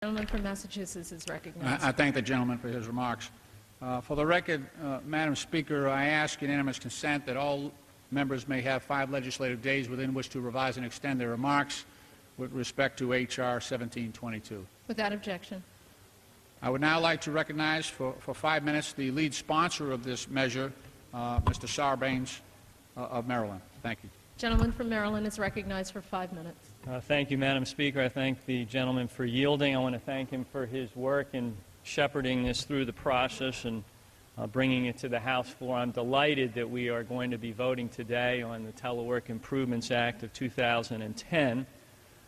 The gentleman from Massachusetts is recognized. I thank the gentleman for his remarks. For the record, Madam Speaker, I ask unanimous consent that all members may have 5 legislative days within which to revise and extend their remarks with respect to H.R. 1722. Without objection. I would now like to recognize for 5 minutes the lead sponsor of this measure, Mr. Sarbanes of Maryland. Thank you. Gentleman from Maryland is recognized for 5 minutes. Thank you, Madam Speaker. I thank the gentleman for yielding. I want to thank him for his work in shepherding this through the process and bringing it to the House floor. I'm delighted that we are going to be voting today on the Telework Improvements Act of 2010,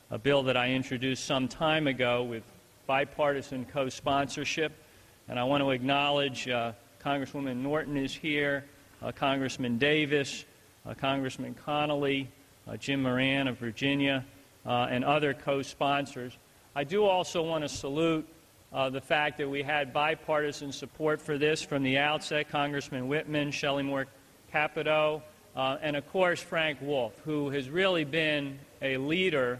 a bill that I introduced some time ago with bipartisan co-sponsorship. And I want to acknowledge Congresswoman Norton is here, Congressman Davis, Congressman Connolly, Jim Moran of Virginia, and other co-sponsors. I do also want to salute the fact that we had bipartisan support for this from the outset. Congressman Whitman, Shelley Moore Capito, and of course Frank Wolf, who has really been a leader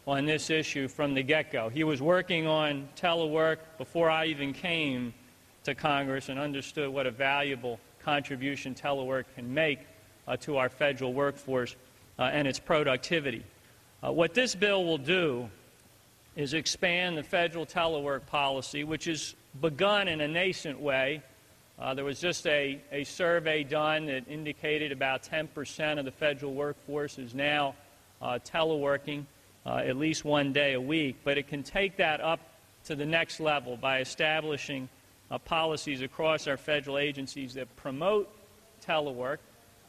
on this issue from the get-go. He was working on telework before I even came to Congress and understood what a valuable contribution telework can make to our federal workforce and its productivity. What this bill will do is expand the federal telework policy, which has begun in a nascent way. There was just a survey done that indicated about 10% of the federal workforce is now teleworking at least 1 day a week, but it can take that up to the next level by establishing policies across our federal agencies that promote telework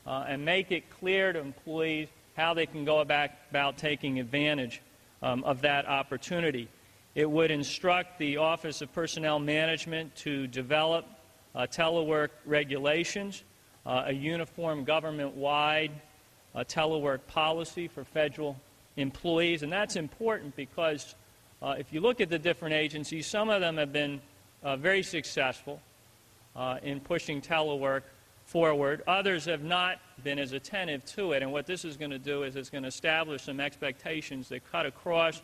and make it clear to employees how they can go about taking advantage of that opportunity. It would instruct the Office of Personnel Management to develop telework regulations, a uniform government-wide telework policy for federal employees. And that's important because if you look at the different agencies, some of them have been very successful in pushing telework forward. Others have not been as attentive to it. And what this is going to do is it's going to establish some expectations that cut across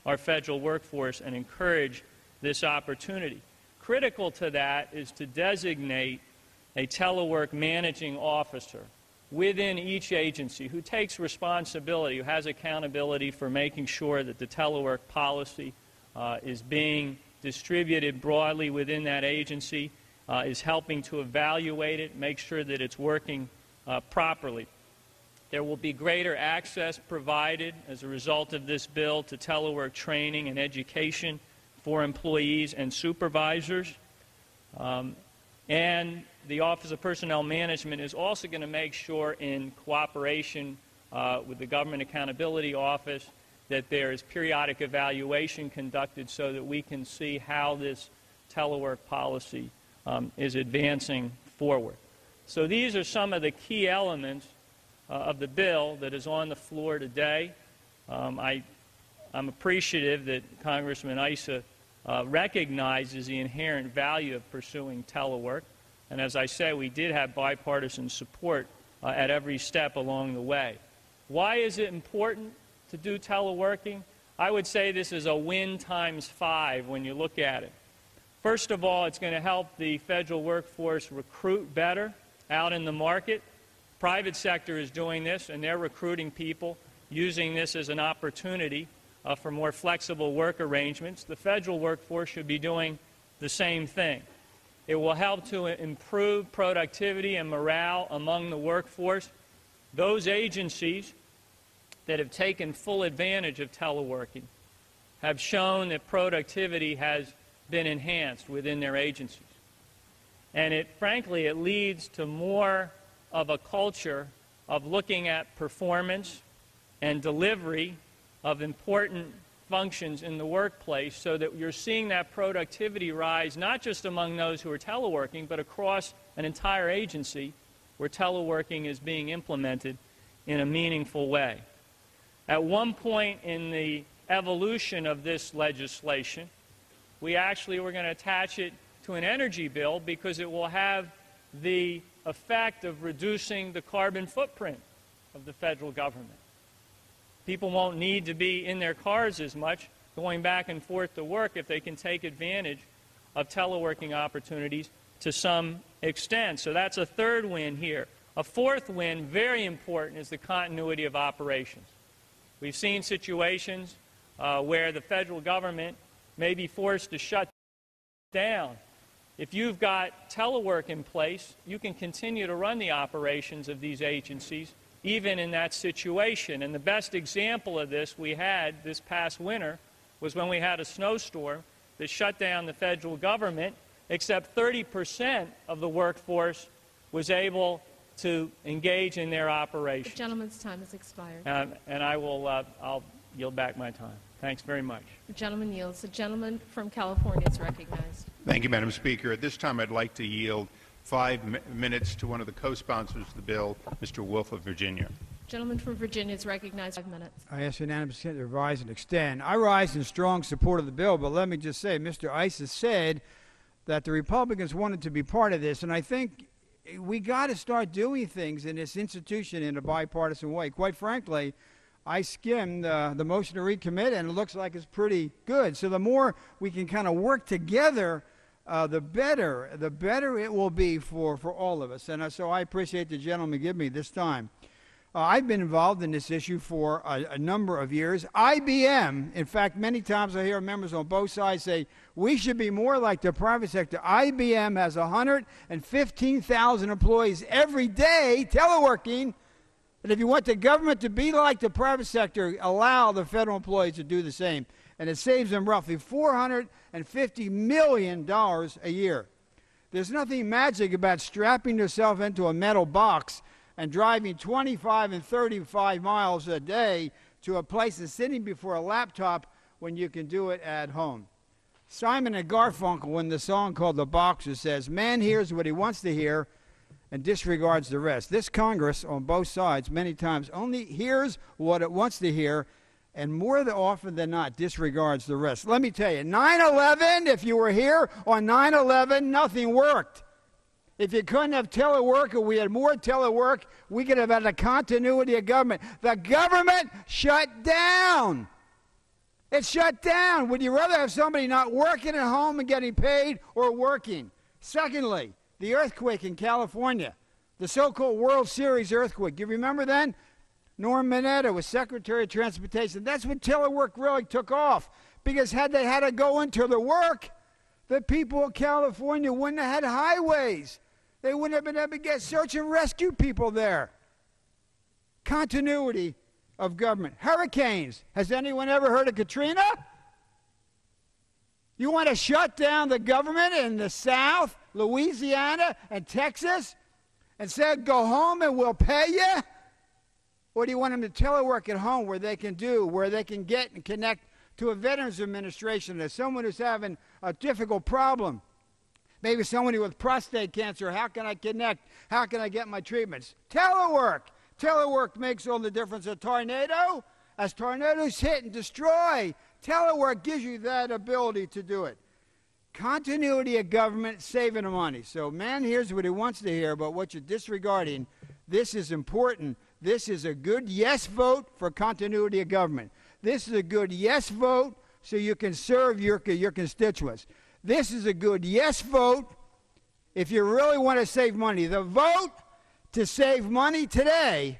our federal workforce and encourage this opportunity. Critical to that is to designate a telework managing officer within each agency who takes responsibility, who has accountability for making sure that the telework policy is being distributed broadly within that agency, is helping to evaluate it, make sure that it's working properly. There will be greater access provided as a result of this bill to telework training and education for employees and supervisors. And the Office of Personnel Management is also going to make sure, in cooperation with the Government Accountability Office, that there is periodic evaluation conducted so that we can see how this telework policy is advancing forward. So these are some of the key elements of the bill that is on the floor today. I'm appreciative that Congressman Issa recognizes the inherent value of pursuing telework. And as I say, we did have bipartisan support at every step along the way. Why is it important to do teleworking? I would say this is a win times 5 when you look at it. First of all, it's going to help the federal workforce recruit better out in the market. Private sector is doing this, and they're recruiting people using this as an opportunity for more flexible work arrangements. The federal workforce should be doing the same thing. It will help to improve productivity and morale among the workforce. Those agencies that have taken full advantage of teleworking have shown that productivity has been enhanced within their agencies. And frankly, it leads to more of a culture of looking at performance and delivery of important functions in the workplace, so that you're seeing that productivity rise not just among those who are teleworking, but across an entire agency where teleworking is being implemented in a meaningful way. At one point in the evolution of this legislation, we actually were going to attach it to an energy bill because it will have the effect of reducing the carbon footprint of the federal government. People won't need to be in their cars as much going back and forth to work if they can take advantage of teleworking opportunities to some extent. So that's a third win here. A fourth win, very important, is the continuity of operations. We've seen situations where the federal government may be forced to shut down. If you've got telework in place, you can continue to run the operations of these agencies even in that situation. And the best example of this we had this past winter was when we had a snowstorm that shut down the federal government, except 30% of the workforce was able to engage in their operations. The gentleman's time has expired. And I'll yield back my time. Thanks very much. The gentleman yields. The gentleman from California is recognized. Thank you, Madam Speaker. At this time, I'd like to yield 5 minutes to one of the co-sponsors of the bill, Mr. Wolf of Virginia. Gentleman from Virginia is recognized. 5 minutes. I ask unanimous consent to revise and extend. I rise in strong support of the bill, but let me just say, Mr. Ice has said that the Republicans wanted to be part of this, and I think we got to start doing things in this institution in a bipartisan way. Quite frankly, I skimmed the motion to recommit, and it looks like it's pretty good. So the more we can kind of work together, the better it will be for all of us. And so I appreciate the gentleman giving me this time. I've been involved in this issue for a number of years. IBM, in fact, many times I hear members on both sides say, we should be more like the private sector. IBM has 115,000 employees every day teleworking. And if you want the government to be like the private sector, allow the federal employees to do the same. And it saves them roughly $450 million a year. There's nothing magic about strapping yourself into a metal box and driving 25 and 35 miles a day to a place and sitting before a laptop when you can do it at home. Simon and Garfunkel, in the song called The Boxer, says, man hears what he wants to hear and disregards the rest. This Congress, on both sides, many times only hears what it wants to hear and more often than not disregards the rest. Let me tell you, 9/11, if you were here on 9/11, nothing worked. If you couldn't have telework or we had more telework, we could have had a continuity of government. The government shut down. It shut down. Would you rather have somebody not working at home and getting paid or working? Secondly, the earthquake in California, the so-called World Series earthquake. You remember then? Norm Mineta was Secretary of Transportation. That's when telework really took off, because had they had to go into the work, the people of California wouldn't have had highways. They wouldn't have been able to get search and rescue people there. Continuity of government. Hurricanes. Has anyone ever heard of Katrina? You want to shut down the government in the South, Louisiana, and Texas, and say, go home and we'll pay you? Or do you want them to telework at home where they can get and connect to a Veterans Administration as someone who's having a difficult problem? Maybe somebody with prostate cancer. How can I connect? How can I get my treatments? Telework. Telework makes all the difference. A tornado, as tornadoes hit and destroy, telework gives you that ability to do it. Continuity of government, saving the money. So man hears what he wants to hear, but what you're disregarding, this is important. This is a good yes vote for continuity of government. This is a good yes vote so you can serve your constituents. This is a good yes vote if you really want to save money. The vote to save money today,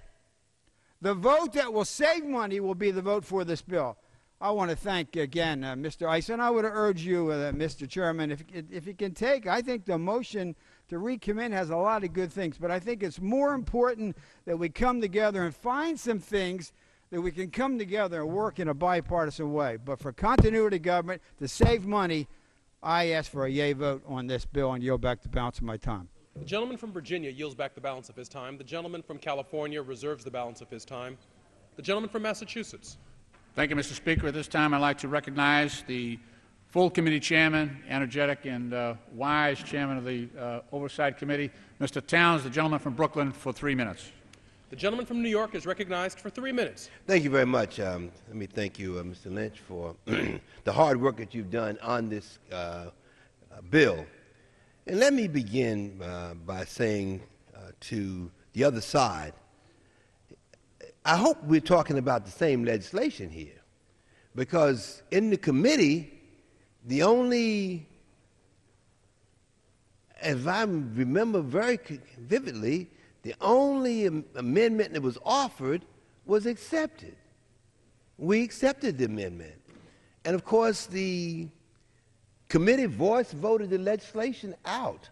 the vote that will save money will be the vote for this bill. I want to thank again Mr. Ice, and I would urge you, Mr. Chairman, if you can take, I think the motion to recommit has a lot of good things, but I think it's more important that we come together and find some things that we can come together and work in a bipartisan way. But for continuity of government, to save money, I ask for a yea vote on this bill and yield back the balance of my time. The gentleman from Virginia yields back the balance of his time. The gentleman from California reserves the balance of his time. The gentleman from Massachusetts. Thank you, Mr. Speaker. At this time, I'd like to recognize the full committee chairman, energetic and wise chairman of the Oversight Committee, Mr. Towns, the gentleman from Brooklyn, for 3 minutes. The gentleman from New York is recognized for 3 minutes. Thank you very much. Let me thank you, Mr. Lynch, for the hard work that you've done on this bill. And let me begin by saying to the other side, I hope we're talking about the same legislation here. because in the committee, the only, if I remember very vividly, the only amendment that was offered was accepted. We accepted the amendment. And of course, the committee voice voted the legislation out.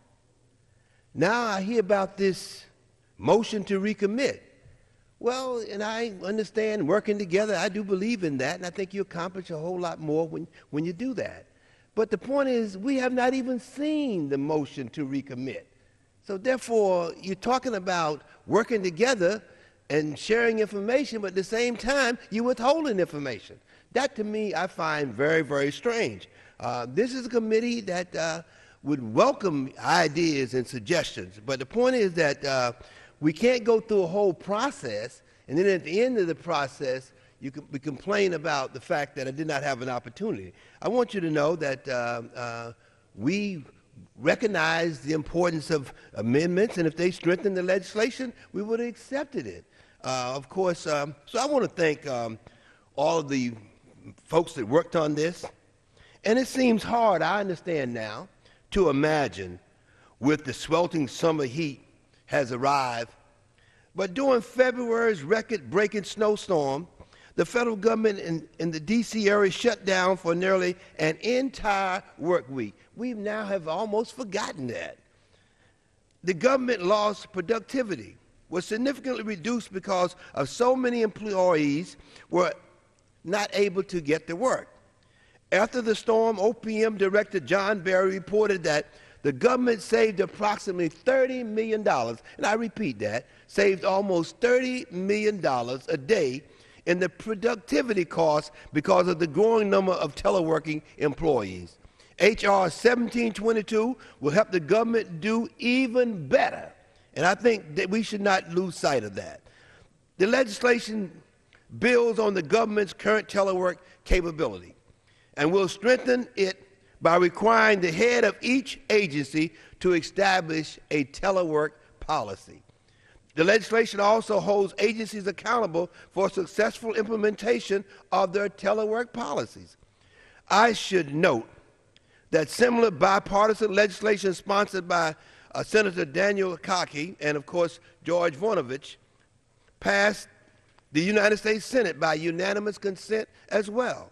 Now I hear about this motion to recommit. Well, and I understand working together, I do believe in that, and I think you accomplish a whole lot more when you do that. But the point is, we have not even seen the motion to recommit. So therefore, you're talking about working together and sharing information, but at the same time, you're withholding information. That, to me, I find very, very strange. This is a committee that would welcome ideas and suggestions, but the point is that we can't go through a whole process, and then at the end of the process, we complain about the fact that I did not have an opportunity. I want you to know that we recognize the importance of amendments, and if they strengthen the legislation, we would have accepted it. Of course, so I want to thank all of the folks that worked on this. And it seems hard, I understand now, to imagine with the sweltering summer heat has arrived. But during February's record-breaking snowstorm, the federal government in the D.C. area shut down for nearly an entire work week. We now have almost forgotten that. The government lost productivity, was significantly reduced because of so many employees were not able to get to work. After the storm, OPM Director John Barry reported that the government saved approximately $30 million, and I repeat that, saved almost $30 million a day in the productivity costs because of the growing number of teleworking employees. H.R. 1722 will help the government do even better, and I think that we should not lose sight of that. The legislation builds on the government's current telework capability and will strengthen it by requiring the head of each agency to establish a telework policy. The legislation also holds agencies accountable for successful implementation of their telework policies. I should note that similar bipartisan legislation sponsored by Senator Daniel Kaki and, of course, George Voinovich passed the United States Senate by unanimous consent as well.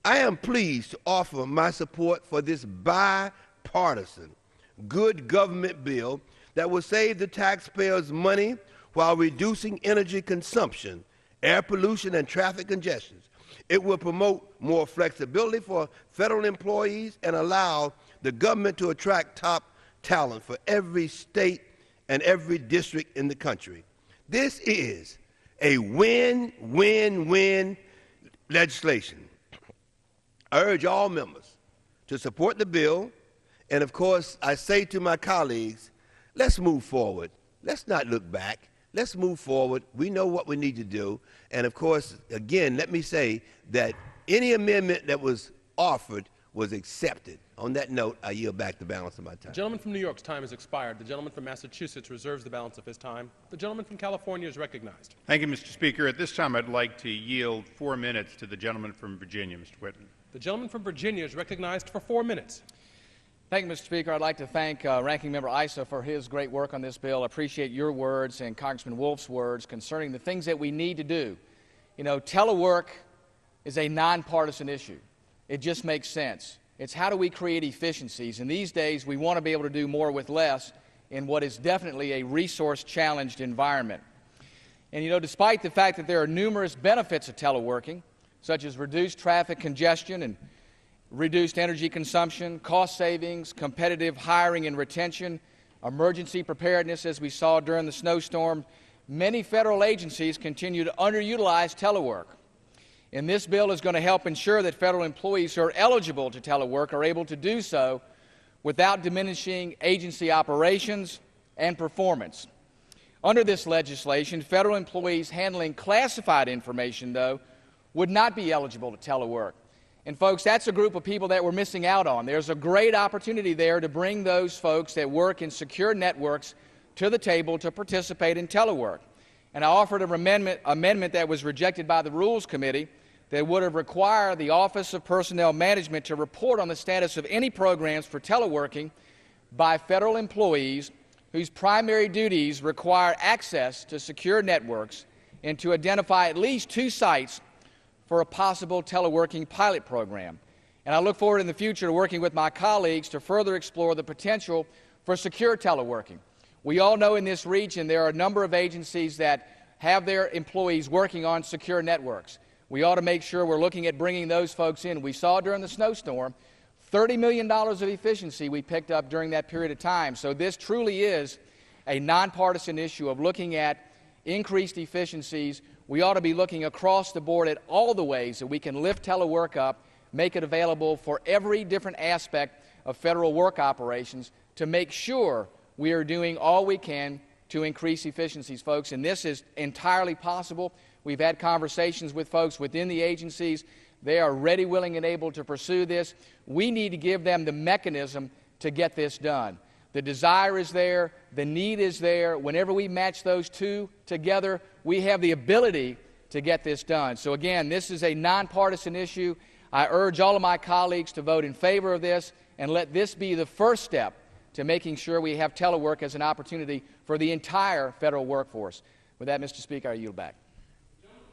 I am pleased to offer my support for this bipartisan, good government bill that will save the taxpayers money while reducing energy consumption, air pollution, and traffic congestion. It will promote more flexibility for federal employees and allow the government to attract top talent for every state and every district in the country. This is a win-win-win legislation. I urge all members to support the bill, and of course, I say to my colleagues, let's move forward. Let's not look back. Let's move forward. We know what we need to do. And of course, again, let me say that any amendment that was offered was accepted. On that note, I yield back the balance of my time. The gentleman from New York's time has expired. The gentleman from Massachusetts reserves the balance of his time. The gentleman from California is recognized. Thank you, Mr. Speaker. At this time, I'd like to yield 4 minutes to the gentleman from Virginia, Mr. Whitman. The gentleman from Virginia is recognized for 4 minutes. Thank you, Mr. Speaker. I'd like to thank Ranking Member Issa for his great work on this bill. I appreciate your words and Congressman Wolf's words concerning the things that we need to do. You know, telework is a nonpartisan issue. It just makes sense. It's how do we create efficiencies. And these days, we want to be able to do more with less in what is definitely a resource-challenged environment. And, you know, despite the fact that there are numerous benefits of teleworking, such as reduced traffic congestion and reduced energy consumption, cost savings, competitive hiring and retention, emergency preparedness, as we saw during the snowstorm, many federal agencies continue to underutilize telework. And this bill is going to help ensure that federal employees who are eligible to telework are able to do so without diminishing agency operations and performance. Under this legislation, federal employees handling classified information, though, would not be eligible to telework. And folks, that's a group of people that we're missing out on. There's a great opportunity there to bring those folks that work in secure networks to the table to participate in telework. And I offered an amendment that was rejected by the Rules Committee that would have required the Office of Personnel Management to report on the status of any programs for teleworking by federal employees whose primary duties require access to secure networks, and to identify at least 2 sites for a possible teleworking pilot program. And I look forward in the future to working with my colleagues to further explore the potential for secure teleworking. We all know in this region there are a number of agencies that have their employees working on secure networks. We ought to make sure we're looking at bringing those folks in. We saw during the snowstorm $30 million of efficiency we picked up during that period of time. So this truly is a nonpartisan issue of looking at increased efficiencies. We ought to be looking across the board at all the ways that we can lift telework up, make it available for every different aspect of federal work operations to make sure we are doing all we can to increase efficiencies, folks. And this is entirely possible. We've had conversations with folks within the agencies. They are ready, willing, and able to pursue this. We need to give them the mechanism to get this done. The desire is there. The need is there. Whenever we match those two together, we have the ability to get this done. So again, this is a nonpartisan issue. I urge all of my colleagues to vote in favor of this and let this be the first step to making sure we have telework as an opportunity for the entire federal workforce. With that, Mr. Speaker, I yield back.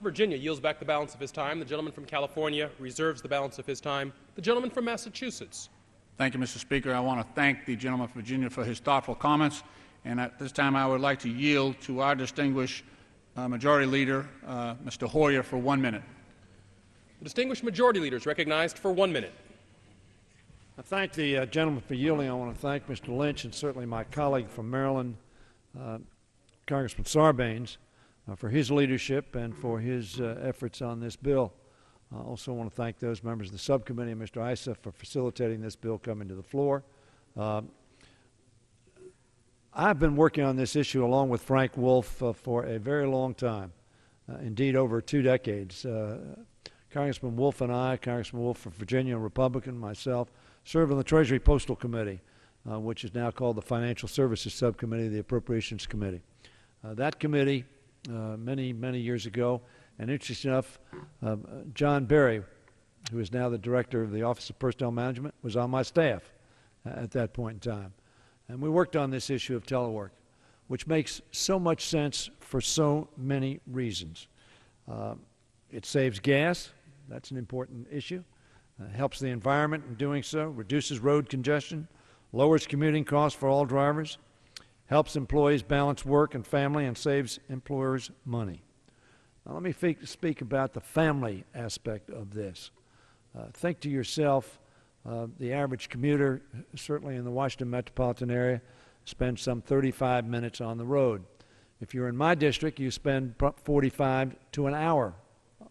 Virginia yields back the balance of his time. The gentleman from California reserves the balance of his time. The gentleman from Massachusetts. Thank you, Mr. Speaker. I want to thank the gentleman from Virginia for his thoughtful comments. And at this time, I would like to yield to our distinguished Majority Leader, Mr. Hoyer, for 1 minute. The distinguished Majority Leader is recognized for 1 minute. I thank the gentleman for yielding. I want to thank Mr. Lynch and certainly my colleague from Maryland, Congressman Sarbanes, for his leadership and for his efforts on this bill. I also want to thank those members of the subcommittee and Mr. Issa for facilitating this bill coming to the floor. I've been working on this issue along with Frank Wolf for a very long time, indeed over 2 decades. Congressman Wolf and I, Congressman Wolf from Virginia, Republican, myself, served on the Treasury Postal Committee, which is now called the Financial Services Subcommittee of the Appropriations Committee. That committee, many years ago, and interesting enough, John Berry, who is now the director of the Office of Personnel Management, was on my staff at that point in time. And we worked on this issue of telework, which makes so much sense for so many reasons. It saves gas. That's an important issue. Helps the environment in doing so, reduces road congestion, lowers commuting costs for all drivers, helps employees balance work and family, and saves employers money. Now, let me speak about the family aspect of this. Think to yourself, the average commuter, certainly in the Washington metropolitan area, spends some 35 minutes on the road. If you're in my district, you spend 45 to an hour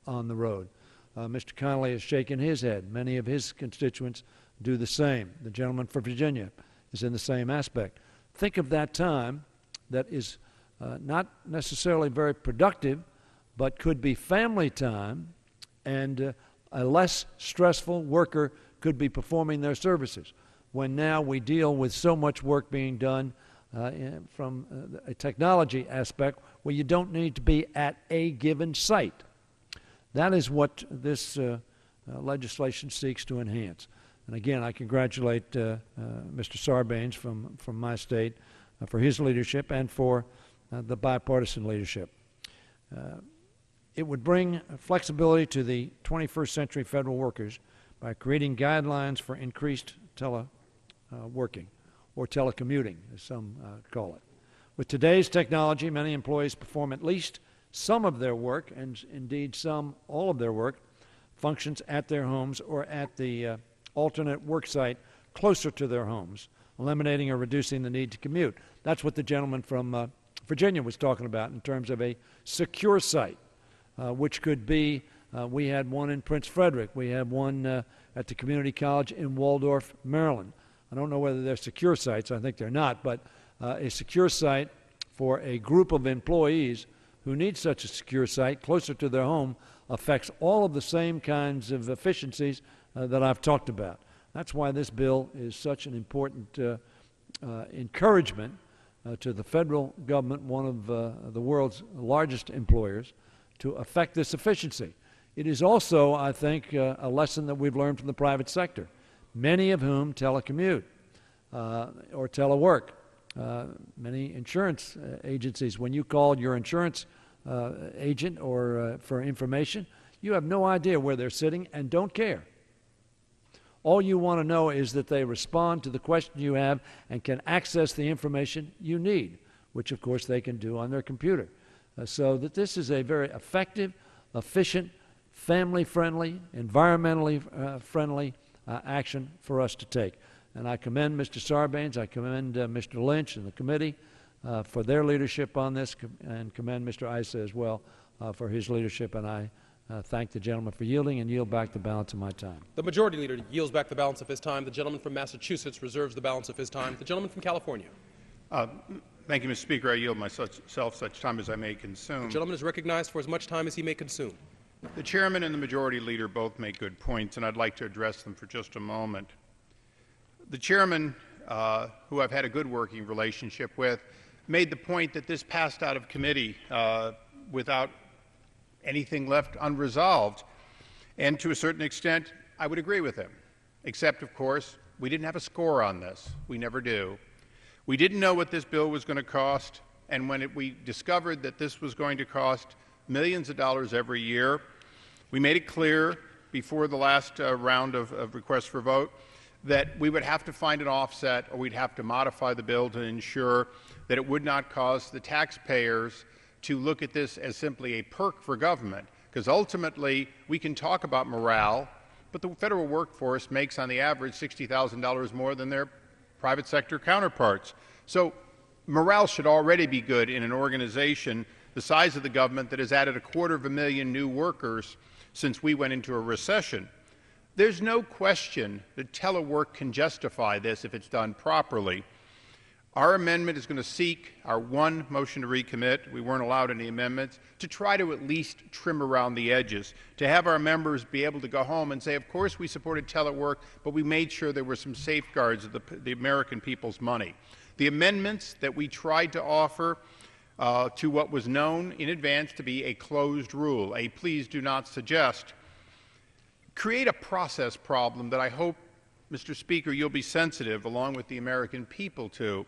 on the road. Mr. Connolly has shaken his head. Many of his constituents do the same. The gentleman from Virginia is in the same aspect. Think of that time that is not necessarily very productive, but could be family time, and a less stressful worker could be performing their services, when now we deal with so much work being done from a technology aspect where you don't need to be at a given site. That is what this legislation seeks to enhance. And again, I congratulate Mr. Sarbanes from my state for his leadership and for the bipartisan leadership. It would bring flexibility to the 21st century federal workers by creating guidelines for increased teleworking or telecommuting, as some call it. With today's technology, many employees perform at least some of their work, and indeed all of their work, functions at their homes or at the alternate work site closer to their homes, eliminating or reducing the need to commute. That's what the gentleman from Virginia was talking about in terms of a secure site, which could be, we had one in Prince Frederick, we had one at the community college in Waldorf, Maryland. I don't know whether they're secure sites, I think they're not, but a secure site for a group of employees who need such a secure site closer to their home affects all of the same kinds of efficiencies that I've talked about. That's why this bill is such an important encouragement to the federal government, one of the world's largest employers, to affect this efficiency. It is also, I think, a lesson that we've learned from the private sector, many of whom telecommute or telework. Many insurance agencies, when you call your insurance agent or for information, you have no idea where they're sitting and don't care. All you want to know is that they respond to the question you have and can access the information you need, which of course they can do on their computer. So that this is a very effective, efficient, family-friendly, environmentally friendly action for us to take. And I commend Mr. Sarbanes, I commend Mr. Lynch and the committee for their leadership on this, and commend Mr. Issa as well for his leadership. And I thank the gentleman for yielding and yield back the balance of my time. The Majority Leader yields back the balance of his time. The gentleman from Massachusetts reserves the balance of his time. The gentleman from California. Thank you, Mr. Speaker. I yield myself such time as I may consume. The gentleman is recognized for as much time as he may consume. The Chairman and the Majority Leader both make good points, and I'd like to address them for just a moment. The Chairman, who I've had a good working relationship with, made the point that this passed out of committee without anything left unresolved. And to a certain extent, I would agree with him. Except, of course, we didn't have a score on this. We never do. We didn't know what this bill was going to cost, and when we discovered that this was going to cost millions of dollars every year, we made it clear before the last round of requests for vote that we would have to find an offset, or we'd have to modify the bill to ensure that it would not cause the taxpayers to look at this as simply a perk for government, because ultimately we can talk about morale, but the federal workforce makes on the average $60,000 more than their private sector counterparts. So morale should already be good in an organization the size of the government that has added 250,000 new workers since we went into a recession. There's no question that telework can justify this if it's done properly. Our amendment is going to seek our one motion to recommit. We weren't allowed any amendments, to try to at least trim around the edges, to have our members be able to go home and say, of course we supported telework, but we made sure there were some safeguards of the American people's money. The amendments that we tried to offer to what was known in advance to be a closed rule, a please do not suggest, create a process problem that I hope, Mr. Speaker, you'll be sensitive, along with the American people, to.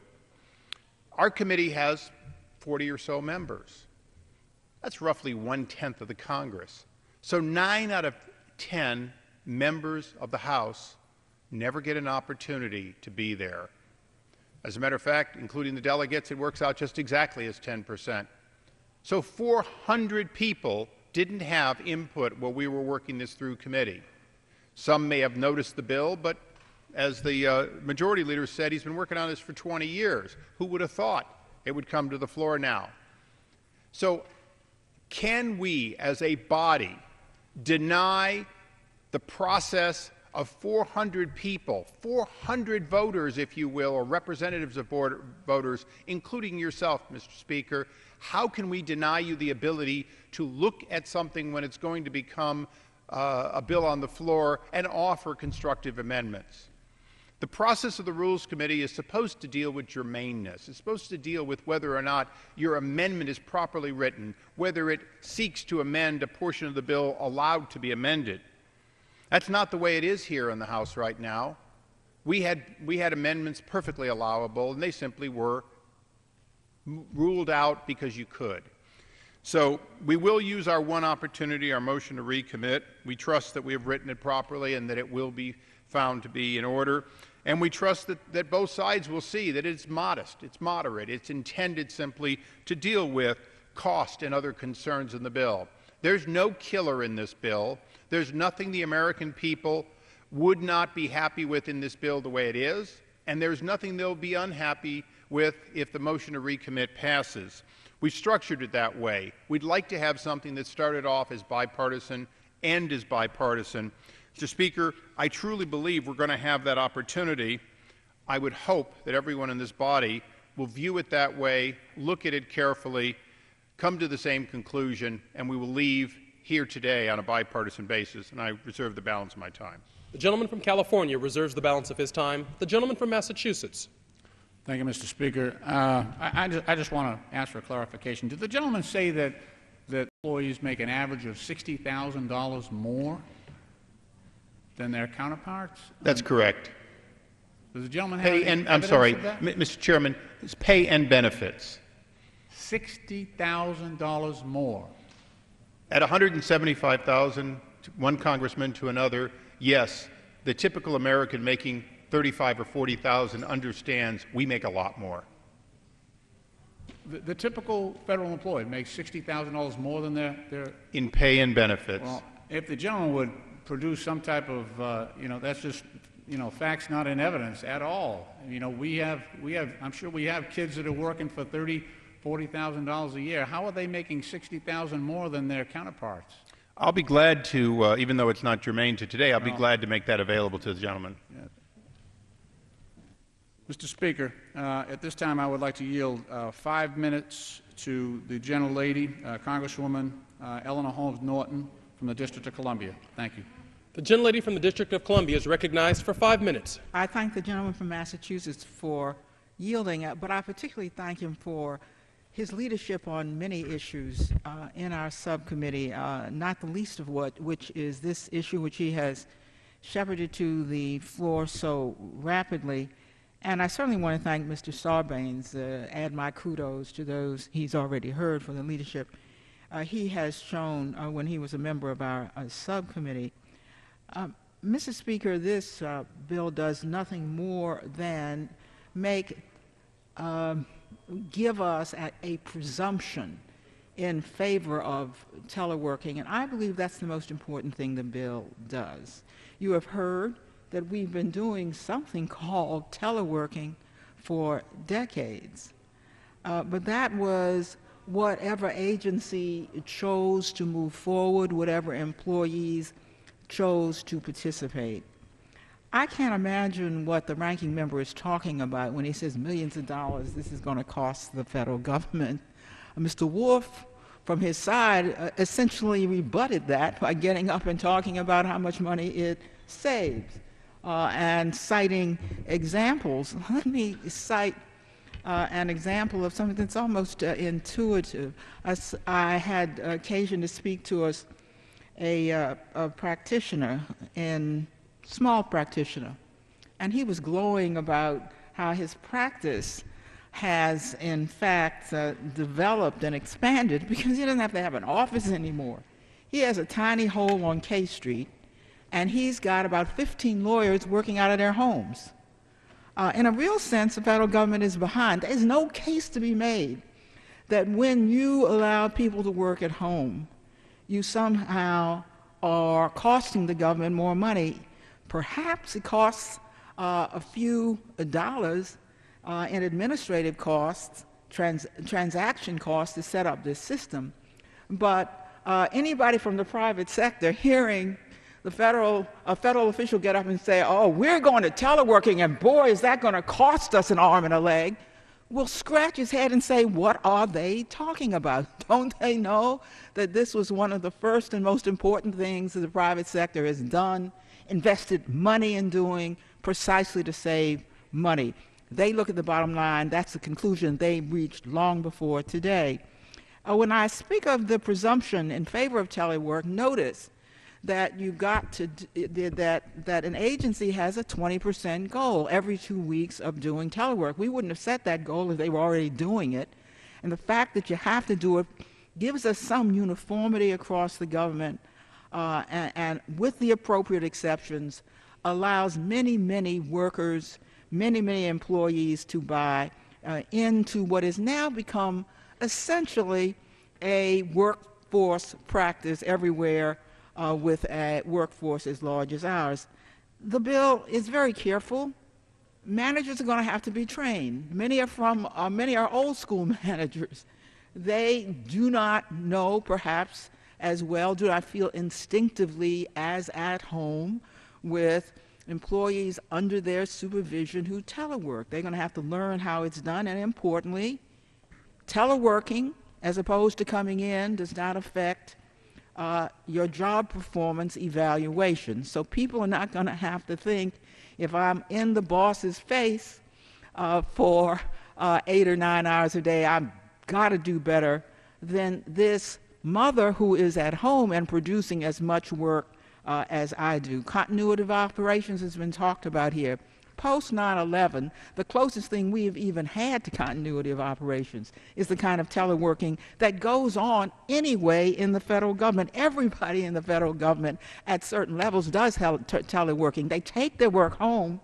Our committee has 40 or so members. That's roughly 1/10 of the Congress. So 9 out of 10 members of the House never get an opportunity to be there. As a matter of fact, including the delegates, it works out just exactly as 10%. So 400 people didn't have input while we were working this through committee. Some may have noticed the bill, but as the Majority Leader said, he's been working on this for 20 years. Who would have thought it would come to the floor now? So can we, as a body, deny the process of 400 people, 400 voters, if you will, or representatives of voters, including yourself, Mr. Speaker? How can we deny you the ability to look at something when it's going to become a bill on the floor and offer constructive amendments? The process of the Rules Committee is supposed to deal with germaneness. It's supposed to deal with whether or not your amendment is properly written, whether it seeks to amend a portion of the bill allowed to be amended. That's not the way it is here in the House right now. We had amendments perfectly allowable, and they simply were ruled out because you could. So we will use our one opportunity, our motion to recommit. We trust that we have written it properly and that it will be found to be in order. And we trust that both sides will see that it's modest, it's moderate, it's intended simply to deal with cost and other concerns in the bill. There's no killer in this bill. There's nothing the American people would not be happy with in this bill the way it is, and there's nothing they'll be unhappy with if the motion to recommit passes. We've structured it that way. We'd like to have something that started off as bipartisan and is bipartisan. Mr. Speaker, I truly believe we're going to have that opportunity. I would hope that everyone in this body will view it that way, look at it carefully, come to the same conclusion, and we will leave here today on a bipartisan basis, and I reserve the balance of my time. The gentleman from California reserves the balance of his time. The gentleman from Massachusetts. Thank you, Mr. Speaker. I just want to ask for clarification. Did the gentleman say that employees make an average of $60,000 more than their counterparts? That's correct. Does the gentleman have Pay any and, I'm evidence sorry, of that? Mr. Chairman, it's pay and benefits. $60,000 more. At $175,000, one congressman to another, yes, the typical American making $35,000 or $40,000 understands we make a lot more. The typical federal employee makes $60,000 more than their... In pay and benefits. Well, if the gentleman would produce some type of, that's just, facts not in evidence at all. I'm sure we have kids that are working for $30,000, $40,000 a year. How are they making $60,000 more than their counterparts? I'll be glad to, even though it's not germane to today, I'll be glad to make that available to the gentleman. Yeah. Mr. Speaker, at this time I would like to yield 5 minutes to the gentlelady, Congresswoman Eleanor Holmes Norton from the District of Columbia. Thank you. The gentlelady from the District of Columbia is recognized for 5 minutes. I thank the gentleman from Massachusetts for yielding, but I particularly thank him for his leadership on many issues in our subcommittee, not the least of which is this issue which he has shepherded to the floor so rapidly. And I certainly want to thank Mr. Sarbanes, add my kudos to those he's already heard for the leadership he has shown when he was a member of our subcommittee. Mr. Speaker, this bill does nothing more than give us a presumption in favor of teleworking, and I believe that's the most important thing the bill does. You have heard that we've been doing something called teleworking for decades, but that was whatever agency chose to move forward, whatever employees chose to participate. I can't imagine what the ranking member is talking about when he says millions of dollars this is going to cost the federal government. Mr. Wolf, from his side, essentially rebutted that by getting up and talking about how much money it saves and citing examples. Let me cite an example of something that's almost intuitive. I had occasion to speak to a practitioner, small practitioner, and he was glowing about how his practice has in fact developed and expanded because he doesn't have to have an office anymore. He has a tiny hole on K Street, and he's got about 15 lawyers working out of their homes. In a real sense, the federal government is behind. There's no case to be made that when you allow people to work at home, you somehow are costing the government more money. Perhaps it costs a few dollars in administrative costs, transaction costs to set up this system. But anybody from the private sector hearing a federal official get up and say, oh, we're going to teleworking, and boy, is that going to cost us an arm and a leg, will scratch his head and say, what are they talking about? Don't they know that this was one of the first and most important things that the private sector has done, invested money in doing, precisely to save money? They look at the bottom line. That's the conclusion they reached long before today. When I speak of the presumption in favor of telework, notice that you got to that an agency has a 20% goal every 2 weeks of doing telework. We wouldn't have set that goal if they were already doing it. And the fact that you have to do it gives us some uniformity across the government, and with the appropriate exceptions, allows many, many workers, many, many employees to buy into what has now become essentially a workforce practice everywhere with a workforce as large as ours. The bill is very careful. Managers are going to have to be trained. Many are old school managers. They do not know, perhaps as well, do not feel instinctively as at home with employees under their supervision who telework. They're going to have to learn how it's done, and importantly, teleworking, as opposed to coming in, does not affect your job performance evaluation. So people are not going to have to think, if I'm in the boss's face for 8 or 9 hours a day, I've got to do better, then this mother who is at home and producing as much work as I do. Continuity of operations has been talked about here. Post 9/11, the closest thing we have even had to continuity of operations is the kind of teleworking that goes on anyway in the federal government. Everybody in the federal government at certain levels does teleworking. They take their work home.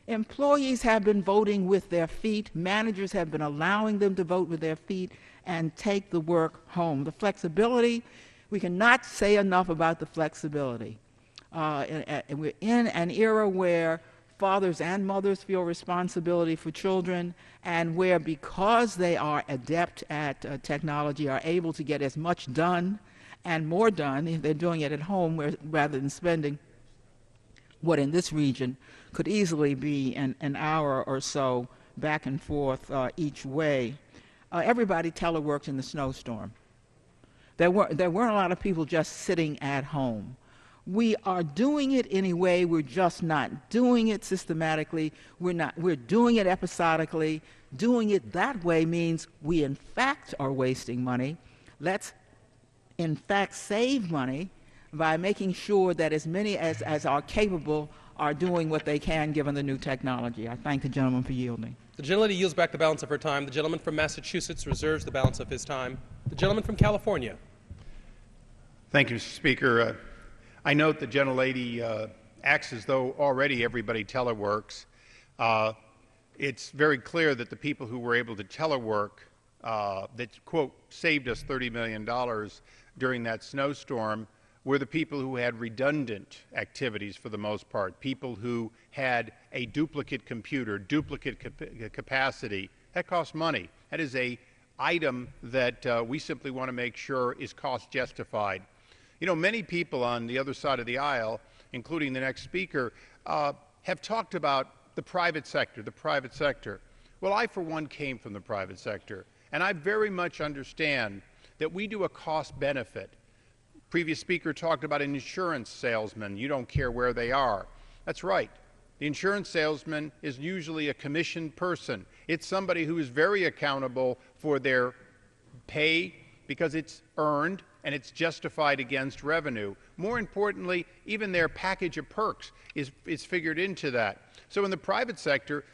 Employees have been voting with their feet. Managers have been allowing them to vote with their feet and take the work home. The flexibility, we cannot say enough about the flexibility. We're in an era where fathers and mothers feel responsibility for children, and where, because they are adept at technology, are able to get as much done and more done if they're doing it at home rather than spending what in this region could easily be an hour or so back and forth each way. Everybody teleworked in the snowstorm. There weren't a lot of people just sitting at home. We are doing it anyway. We're just not doing it systematically. We're doing it episodically. Doing it that way means we in fact are wasting money. Let's in fact save money by making sure that as many as are capable are doing what they can given the new technology. I thank the gentleman for yielding. The gentlelady yields back the balance of her time. The gentleman from Massachusetts reserves the balance of his time. The gentleman from California. Thank you, Mr. Speaker. I note the gentlelady acts as though already everybody teleworks. It's very clear that the people who were able to telework that, quote, saved us $30 million during that snowstorm were the people who had redundant activities for the most part, people who had a duplicate computer, duplicate capacity. That costs money. That is an item that we simply want to make sure is cost justified. You know, many people on the other side of the aisle, including the next speaker, have talked about the private sector. Well, I, for one, came from the private sector, and I very much understand that we do a cost-benefit. Previous speaker talked about an insurance salesman. You don't care where they are. That's right. The insurance salesman is usually a commissioned person. It's somebody who is very accountable for their pay because it's earned and it's justified against revenue. More importantly, even their package of perks is figured into that. So in the private sector,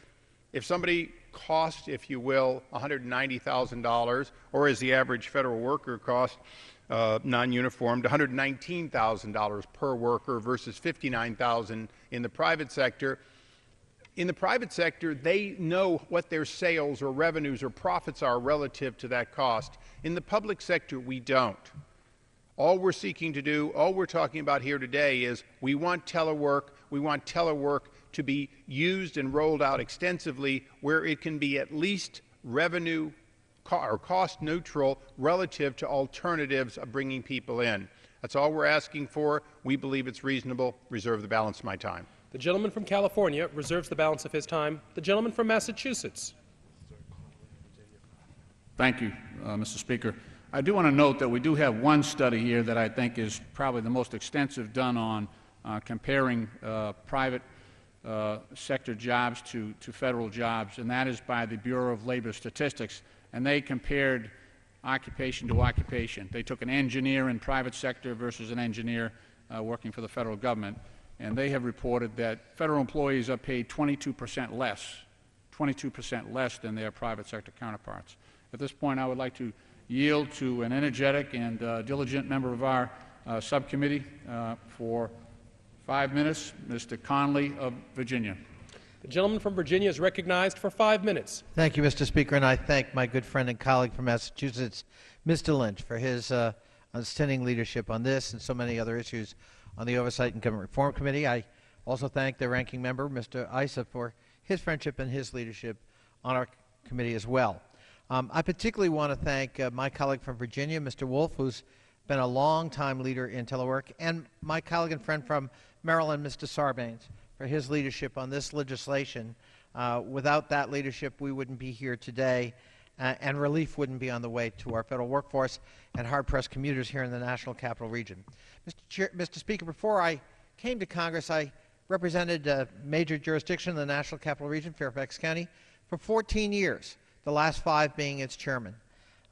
if somebody costs, if you will, $190,000, or as the average federal worker costs, non-uniformed, $119,000 per worker versus $59,000 in the private sector. In the private sector, they know what their sales or revenues or profits are relative to that cost. In the public sector, we don't. All we're seeking to do, all we're talking about here today is we want telework to be used and rolled out extensively where it can be at least revenue or cost neutral relative to alternatives of bringing people in. That's all we're asking for. We believe it's reasonable. Reserve the balance of my time. The gentleman from California reserves the balance of his time. The gentleman from Massachusetts. Thank you, Mr. Speaker. I do want to note that we do have one study here that I think is probably the most extensive done on comparing private sector jobs to federal jobs, and that is by the Bureau of Labor Statistics. And they compared occupation to occupation. They took an engineer in private sector versus an engineer working for the federal government, and they have reported that federal employees are paid 22% less than their private sector counterparts. At this point, I would like to yield to an energetic and diligent member of our subcommittee for 5 minutes, Mr. Conley of Virginia. The gentleman from Virginia is recognized for 5 minutes. Thank you, Mr. Speaker, and I thank my good friend and colleague from Massachusetts, Mr. Lynch, for his outstanding leadership on this and so many other issues on the Oversight and Government Reform Committee. I also thank the ranking member, Mr. Issa, for his friendship and his leadership on our committee as well. I particularly want to thank my colleague from Virginia, Mr. Wolf, who's been a long-time leader in telework, and my colleague and friend from Maryland, Mr. Sarbanes, for his leadership on this legislation. Without that leadership, we wouldn't be here today, and relief wouldn't be on the way to our federal workforce and hard-pressed commuters here in the National Capital Region. Mr. Speaker, before I came to Congress, I represented a major jurisdiction in the National Capital Region, Fairfax County, for 14 years, the last 5 being its chairman.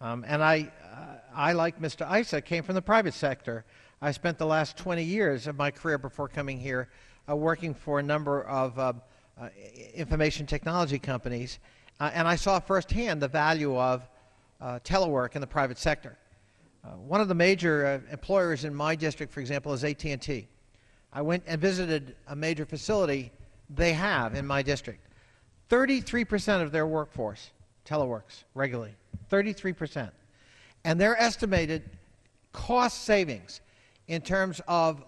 And I, like Mr. Issa, came from the private sector. I spent the last 20 years of my career before coming here working for a number of information technology companies, and I saw firsthand the value of telework in the private sector. One of the major employers in my district, for example, is AT&T. I went and visited a major facility they have in my district. 33% of their workforce teleworks regularly, 33%. And their estimated cost savings in terms of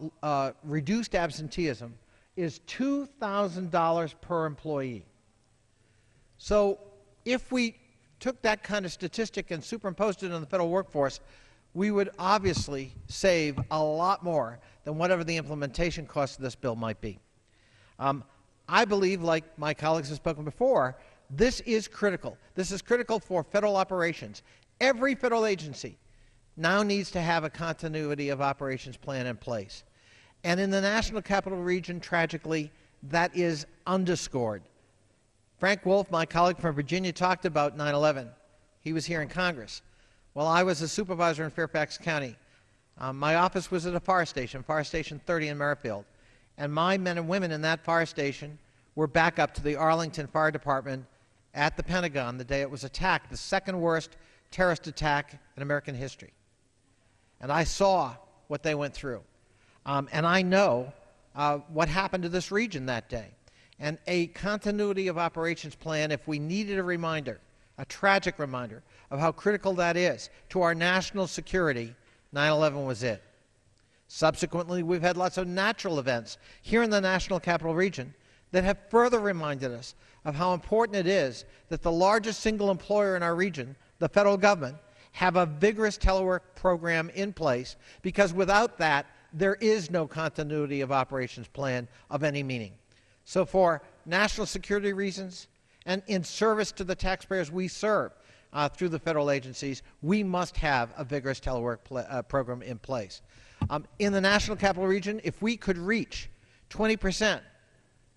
reduced absenteeism is $2,000 per employee. So if we took that kind of statistic and superimposed it on the federal workforce, we would obviously save a lot more than whatever the implementation cost of this bill might be. I believe, like my colleagues have spoken before, this is critical. This is critical for federal operations. Every federal agency now needs to have a continuity of operations plan in place. And in the National Capital Region, tragically, that is underscored. Frank Wolf, my colleague from Virginia, talked about 9/11. He was here in Congress. Well, I was a supervisor in Fairfax County. My office was at a fire station 30 in Merrifield. And my men and women in that fire station were back up to the Arlington Fire Department at the Pentagon the day it was attacked, the second worst terrorist attack in American history. And I saw what they went through. And I know what happened to this region that day. And a continuity of operations plan, if we needed a reminder, a tragic reminder of how critical that is to our national security, 9/11 was it. Subsequently, we've had lots of natural events here in the National Capital Region that have further reminded us of how important it is that the largest single employer in our region, the federal government, have a vigorous telework program in place, because without that, there is no continuity of operations plan of any meaning. So for national security reasons and in service to the taxpayers we serve through the federal agencies, we must have a vigorous telework program in place. In the National Capital Region, if we could reach 20%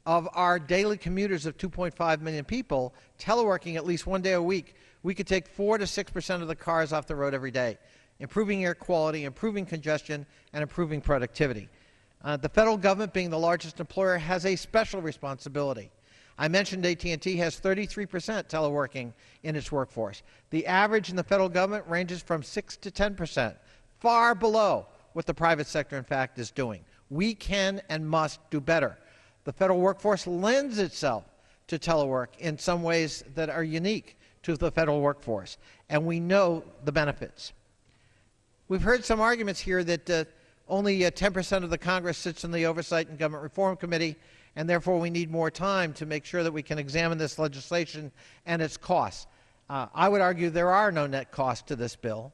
of our daily commuters of 2.5 million people teleworking at least one day a week, we could take 4 to 6% of the cars off the road every day, improving air quality, improving congestion, and improving productivity. The federal government, being the largest employer, has a special responsibility. I mentioned AT&T has 33% teleworking in its workforce. The average in the federal government ranges from 6 to 10%, far below what the private sector, in fact, is doing. We can and must do better. The federal workforce lends itself to telework in some ways that are unique to the federal workforce, and we know the benefits. We've heard some arguments here that only 10% of the Congress sits in the Oversight and Government Reform Committee, and therefore we need more time to make sure that we can examine this legislation and its costs. I would argue there are no net costs to this bill.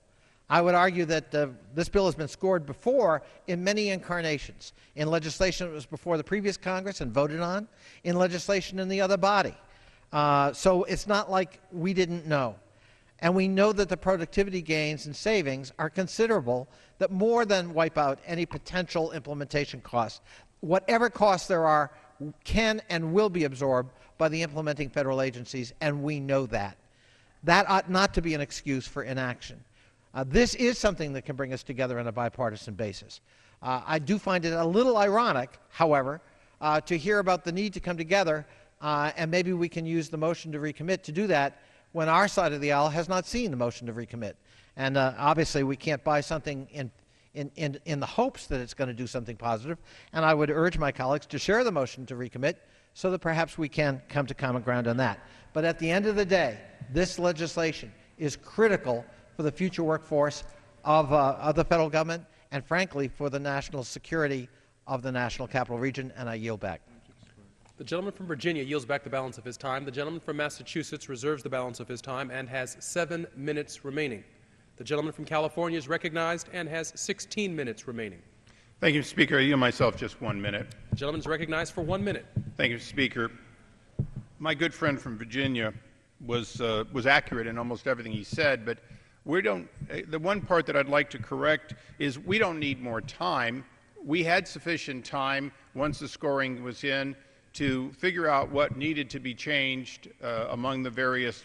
I would argue that this bill has been scored before in many incarnations, in legislation that was before the previous Congress and voted on, in legislation in the other body. So it's not like we didn't know. And we know that the productivity gains and savings are considerable, that more than wipe out any potential implementation costs. Whatever costs there are can and will be absorbed by the implementing federal agencies, and we know that. That ought not to be an excuse for inaction. This is something that can bring us together on a bipartisan basis. I do find it a little ironic, however, to hear about the need to come together, and maybe we can use the motion to recommit to do that when our side of the aisle has not seen the motion to recommit. And obviously we can't buy something in the hopes that it's going to do something positive, and I would urge my colleagues to share the motion to recommit so that perhaps we can come to common ground on that. But at the end of the day, this legislation is critical for the future workforce of the federal government and, frankly, for the national security of the National Capital Region, and I yield back. The gentleman from Virginia yields back the balance of his time. The gentleman from Massachusetts reserves the balance of his time and has 7 minutes remaining. The gentleman from California is recognized and has 16 minutes remaining. Thank you, Speaker. I yield myself just 1 minute. The gentleman is recognized for 1 minute. Thank you, Speaker. My good friend from Virginia was accurate in almost everything he said, but the one part that I'd like to correct is we don't need more time. We had sufficient time once the scoring was in to figure out what needed to be changed among the various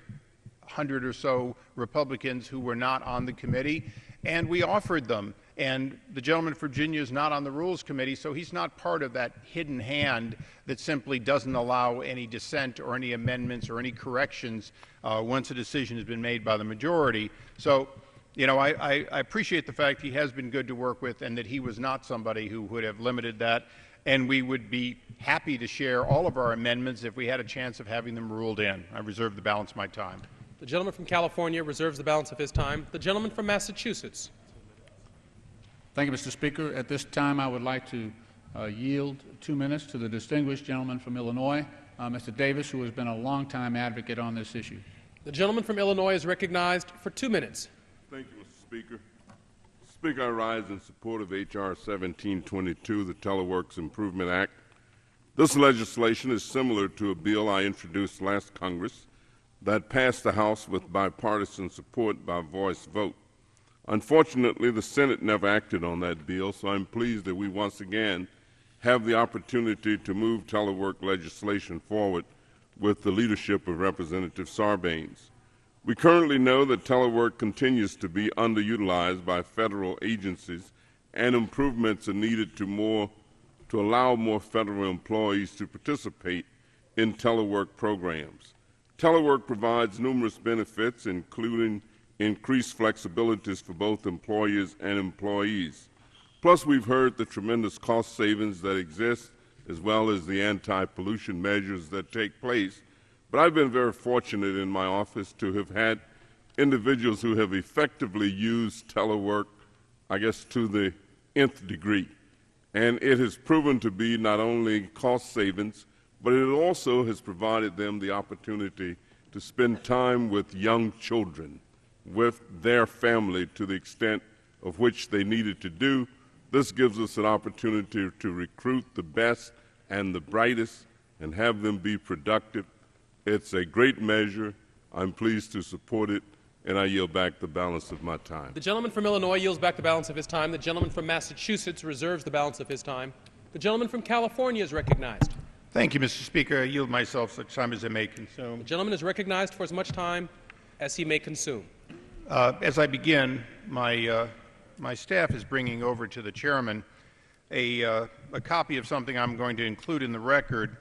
100 or so Republicans who were not on the committee, and we offered them. And the gentleman from Virginia is not on the Rules Committee, so he's not part of that hidden hand that simply doesn't allow any dissent or any amendments or any corrections once a decision has been made by the majority. So, you know, I appreciate the fact he has been good to work with and that he was not somebody who would have limited that. And we would be happy to share all of our amendments if we had a chance of having them ruled in. I reserve the balance of my time. The gentleman from California reserves the balance of his time. The gentleman from Massachusetts. Thank you, Mr. Speaker. At this time, I would like to yield 2 minutes to the distinguished gentleman from Illinois, Mr. Davis, who has been a longtime advocate on this issue. The gentleman from Illinois is recognized for 2 minutes. Thank you, Mr. Speaker. Speaker, I rise in support of H.R. 1722, the Telework Improvement Act. This legislation is similar to a bill I introduced last Congress that passed the House with bipartisan support by voice vote. Unfortunately, the Senate never acted on that bill, so I'm pleased that we once again have the opportunity to move telework legislation forward with the leadership of Representative Sarbanes. We currently know that telework continues to be underutilized by federal agencies, and improvements are needed to allow more federal employees to participate in telework programs. Telework provides numerous benefits, including increased flexibilities for both employers and employees. Plus, we've heard the tremendous cost savings that exist, as well as the anti-pollution measures that take place. But I've been very fortunate in my office to have had individuals who have effectively used telework, I guess, to the nth degree. And it has proven to be not only cost savings, but it also has provided them the opportunity to spend time with young children, with their family to the extent of which they needed to do. This gives us an opportunity to recruit the best and the brightest and have them be productive. It's a great measure. I'm pleased to support it, and I yield back the balance of my time. The gentleman from Illinois yields back the balance of his time. The gentleman from Massachusetts reserves the balance of his time. The gentleman from California is recognized. Thank you, Mr. Speaker. I yield myself such time as I may consume. The gentleman is recognized for as much time as he may consume. As I begin, my staff is bringing over to the chairman a copy of something I'm going to include in the record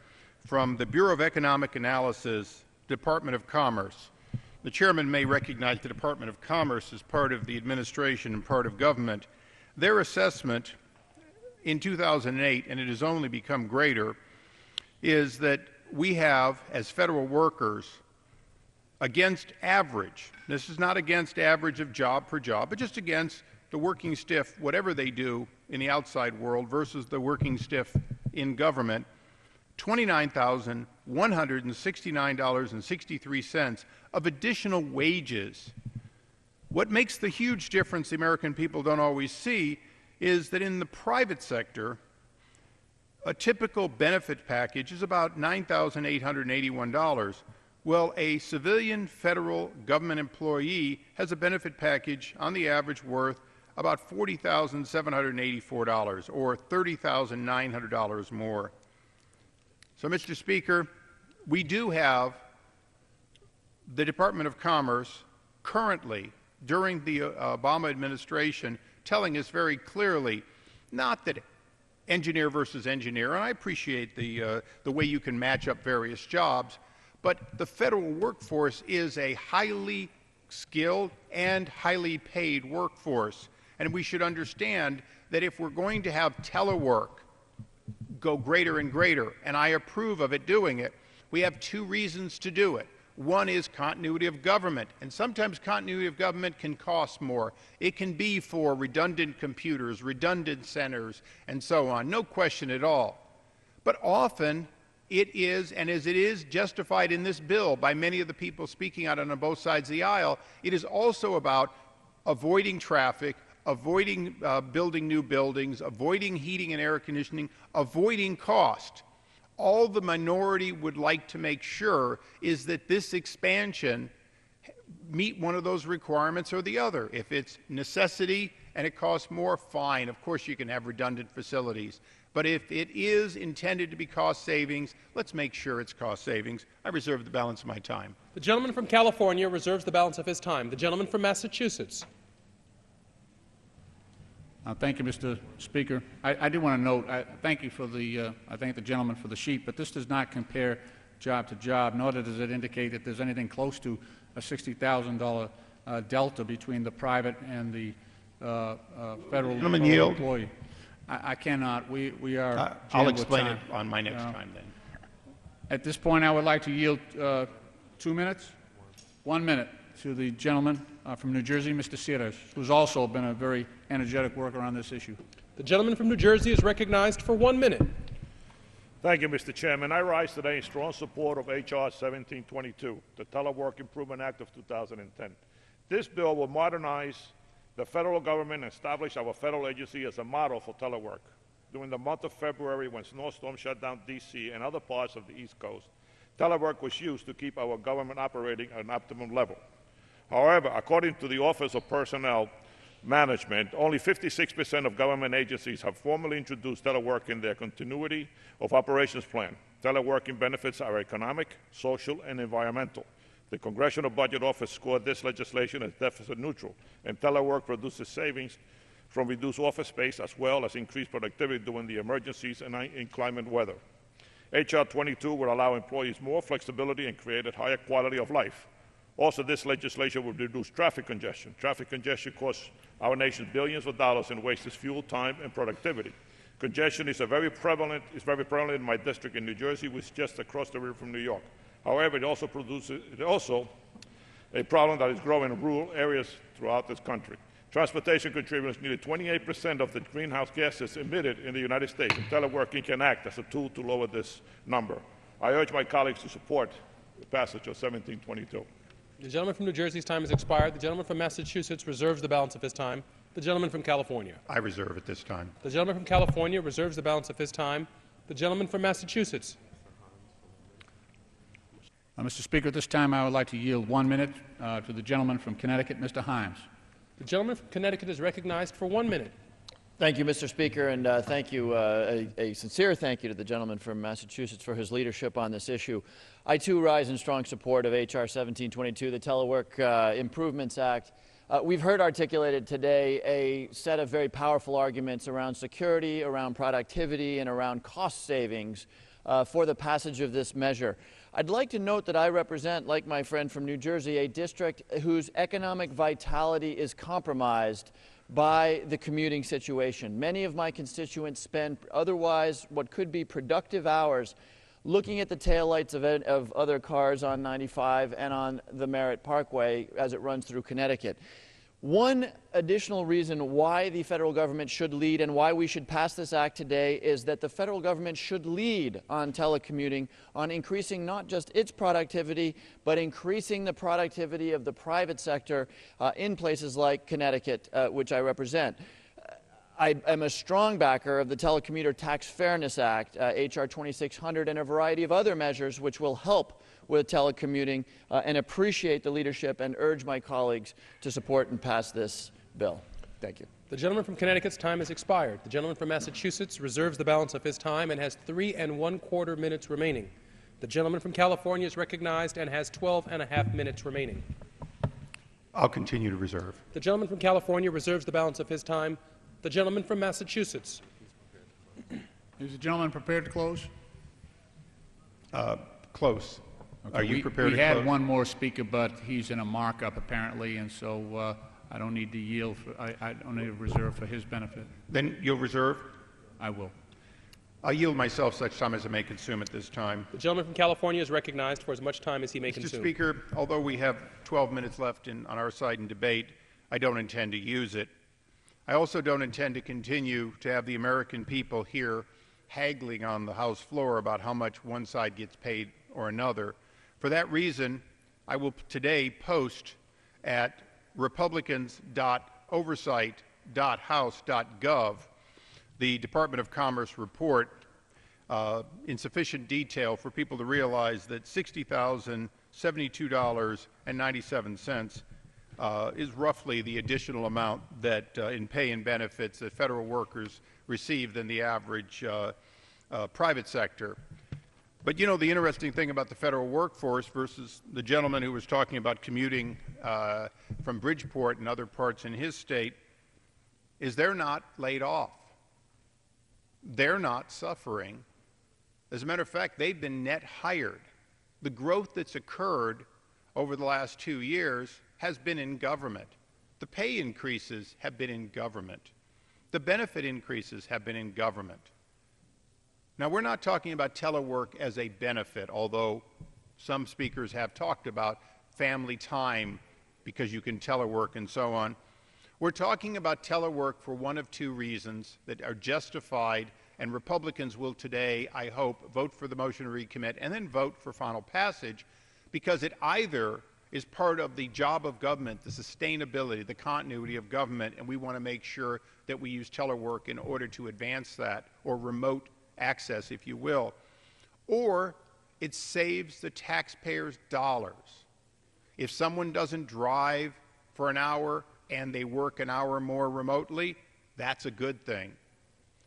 from the Bureau of Economic Analysis, Department of Commerce. The chairman may recognize the Department of Commerce as part of the administration and part of government. Their assessment in 2008, and it has only become greater, is that we have, as federal workers, against average, this is not against average of job per job, but just against the working stiff, whatever they do in the outside world versus the working stiff in government, $29,169.63 of additional wages. What makes the huge difference the American people don't always see is that in the private sector, a typical benefit package is about $9,881. Well, a civilian federal government employee has a benefit package on the average worth about $40,784, or $30,900 more. So, Mr. Speaker, we do have the Department of Commerce currently, during the Obama administration, telling us very clearly, not that engineer versus engineer, and I appreciate the way you can match up various jobs, but the federal workforce is a highly skilled and highly paid workforce. And we should understand that if we're going to have telework go greater and greater, and I approve of it doing it, we have two reasons to do it. One is continuity of government, and sometimes continuity of government can cost more. It can be for redundant computers, redundant centers, and so on, no question at all. But often it is, and as it is justified in this bill by many of the people speaking out on both sides of the aisle, it is also about avoiding traffic, avoiding building new buildings, avoiding heating and air conditioning, avoiding cost. All the minority would like to make sure is that this expansion meet one of those requirements or the other. If it's necessity and it costs more, fine. Of course you can have redundant facilities. But if it is intended to be cost savings, let's make sure it's cost savings. I reserve the balance of my time. The gentleman from California reserves the balance of his time. The gentleman from Massachusetts. Thank you, Mr. Speaker. I do want to note, thank you for the, I thank the gentleman for the sheet, but this does not compare job to job, nor does it indicate that there's anything close to a $60,000 delta between the private and the federal employee. I cannot. We are I'll jammed with explain time. it on my next time then. At this point, I would like to yield 2 minutes, 1 minute to the gentleman from New Jersey, Mr. Sires, who's also been a very energetic worker on this issue. The gentleman from New Jersey is recognized for 1 minute. Thank you, Mr. Chairman. I rise today in strong support of H.R. 1722, the Telework Improvement Act of 2010. This bill will modernize the federal government and establish our federal agency as a model for telework. During the month of February, when snowstorms shut down D.C. and other parts of the East Coast, telework was used to keep our government operating at an optimum level. However, according to the Office of Personnel Management, only 56% of government agencies have formally introduced telework in their continuity of operations plan. Teleworking benefits are economic, social, and environmental. The Congressional Budget Office scored this legislation as deficit neutral, and telework produces savings from reduced office space as well as increased productivity during the emergencies and inclement weather. H.R. 22 would allow employees more flexibility and create a higher quality of life. Also, this legislation would reduce traffic congestion. Traffic congestion costs our nation billions of dollars and wastes fuel, time, and productivity. Congestion is very prevalent in my district in New Jersey, which is just across the river from New York. However, it also a problem that is growing in rural areas throughout this country. Transportation contributes nearly 28% of the greenhouse gases emitted in the United States, and teleworking can act as a tool to lower this number. I urge my colleagues to support the passage of 1722. The gentleman from New Jersey's time has expired. The gentleman from Massachusetts reserves the balance of his time. The gentleman from California. I reserve it this time. The gentleman from California reserves the balance of his time. The gentleman from Massachusetts. Mr. Speaker, at this time I would like to yield 1 minute to the gentleman from Connecticut, Mr. Himes. The gentleman from Connecticut is recognized for 1 minute. Thank you, Mr. Speaker, and thank you, a sincere thank you to the gentleman from Massachusetts for his leadership on this issue. I, too, rise in strong support of H.R. 1722, the Telework Improvements Act. We've heard articulated today a set of very powerful arguments around security, around productivity, and around cost savings for the passage of this measure. I'd like to note that I represent, like my friend from New Jersey, a district whose economic vitality is compromised by the commuting situation. Many of my constituents spend otherwise what could be productive hours looking at the taillights of other cars on 95 and on the Merritt Parkway as it runs through Connecticut. One additional reason why the federal government should lead and why we should pass this act today is that the federal government should lead on telecommuting, on increasing not just its productivity, but increasing the productivity of the private sector in places like Connecticut, which I represent. I am a strong backer of the Telecommuter Tax Fairness Act, H.R. 2600, and a variety of other measures which will help with telecommuting and appreciate the leadership and urge my colleagues to support and pass this bill. Thank you. The gentleman from Connecticut's time has expired. The gentleman from Massachusetts reserves the balance of his time and has 3 1/4 minutes remaining. The gentleman from California is recognized and has 12 1/2 minutes remaining. I'll continue to reserve. The gentleman from California reserves the balance of his time. The gentleman from Massachusetts. Is the gentleman prepared to close? Close. Okay. Are you prepared to close? We had close? one more speaker, but he's in a markup apparently, and so I don't need to yield. I don't need to reserve for his benefit. Then you'll reserve? I will. I'll yield myself such time as I may consume at this time. The gentleman from California is recognized for as much time as he may consume. Mr. Speaker, although we have 12 minutes left on our side in debate, I don't intend to use it. I also don't intend to continue to have the American people here haggling on the House floor about how much one side gets paid or another. For that reason, I will today post at republicans.oversight.house.gov the Department of Commerce report in sufficient detail for people to realize that $60,072.97 is roughly the additional amount that in pay and benefits that federal workers receive than the average private sector. But you know, the interesting thing about the federal workforce versus the gentleman who was talking about commuting from Bridgeport and other parts in his state is they're not laid off. They're not suffering. As a matter of fact, they've been net hired. The growth that's occurred over the last 2 years has been in government. The pay increases have been in government. The benefit increases have been in government. Now, we're not talking about telework as a benefit, although some speakers have talked about family time because you can telework and so on. We're talking about telework for one of two reasons that are justified, and Republicans will today, I hope, vote for the motion to recommit and then vote for final passage, because it either is part of the job of government, the sustainability, the continuity of government, and we want to make sure that we use telework in order to advance that, or remote access, if you will, or it saves the taxpayers dollars. If someone doesn't drive for an hour and they work an hour more remotely, that's a good thing.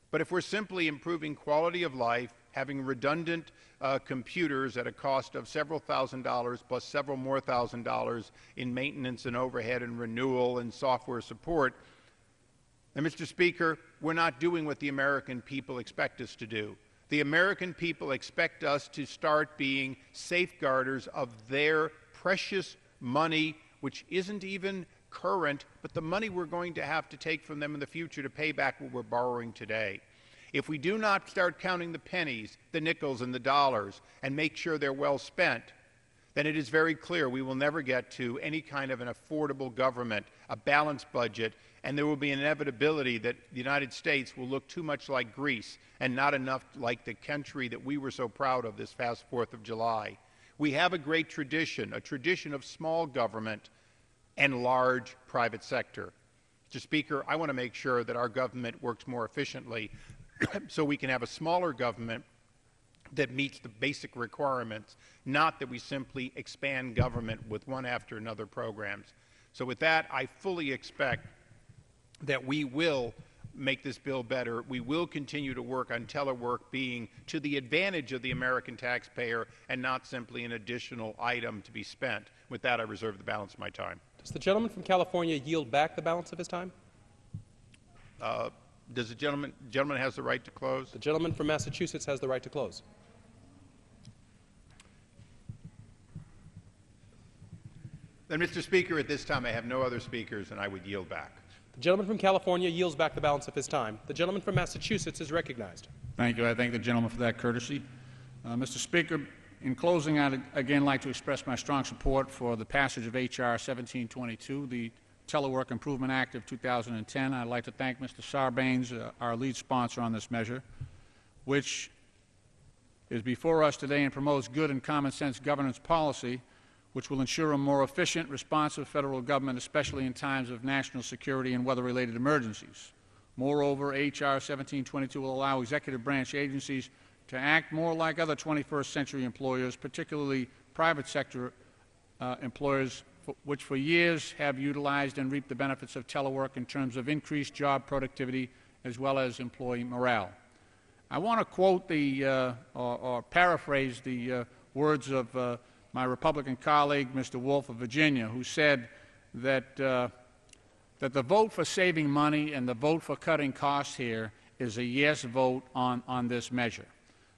But if we're simply improving quality of life, having redundant computers at a cost of several $1,000s plus several more $1,000s in maintenance and overhead and renewal and software support, and Mr. Speaker, we're not doing what the American people expect us to do. The American people expect us to start being safeguarders of their precious money, which isn't even current, but the money we're going to have to take from them in the future to pay back what we're borrowing today. If we do not start counting the pennies, the nickels, and the dollars and make sure they're well spent, then it is very clear we will never get to any kind of an affordable government, a balanced budget, and there will be an inevitability that the United States will look too much like Greece and not enough like the country that we were so proud of this past 4th of July. We have a great tradition, a tradition of small government and large private sector. Mr. Speaker, I want to make sure that our government works more efficiently so we can have a smaller government that meets the basic requirements, not that we simply expand government with one after another programs. So with that, I fully expect that we will make this bill better. We will continue to work on telework being to the advantage of the American taxpayer and not simply an additional item to be spent. With that, I reserve the balance of my time. Does the gentleman from California yield back the balance of his time? Does the gentleman has the right to close? The gentleman from Massachusetts has the right to close. Then, Mr. Speaker, at this time I have no other speakers and I would yield back. The gentleman from California yields back the balance of his time. The gentleman from Massachusetts is recognized. Thank you. I thank the gentleman for that courtesy. Mr. Speaker, in closing, I'd again like to express my strong support for the passage of H.R. 1722, the Telework Improvement Act of 2010. I'd like to thank Mr. Sarbanes, our lead sponsor on this measure, which is before us today and promotes good and common sense governance policy, which will ensure a more efficient, responsive federal government, especially in times of national security and weather-related emergencies. Moreover, H.R. 1722 will allow executive branch agencies to act more like other 21st century employers, particularly private sector employers, which for years have utilized and reaped the benefits of telework in terms of increased job productivity as well as employee morale. I want to quote or paraphrase the words of my Republican colleague, Mr. Wolf of Virginia, who said that that the vote for saving money and the vote for cutting costs here is a yes vote on this measure.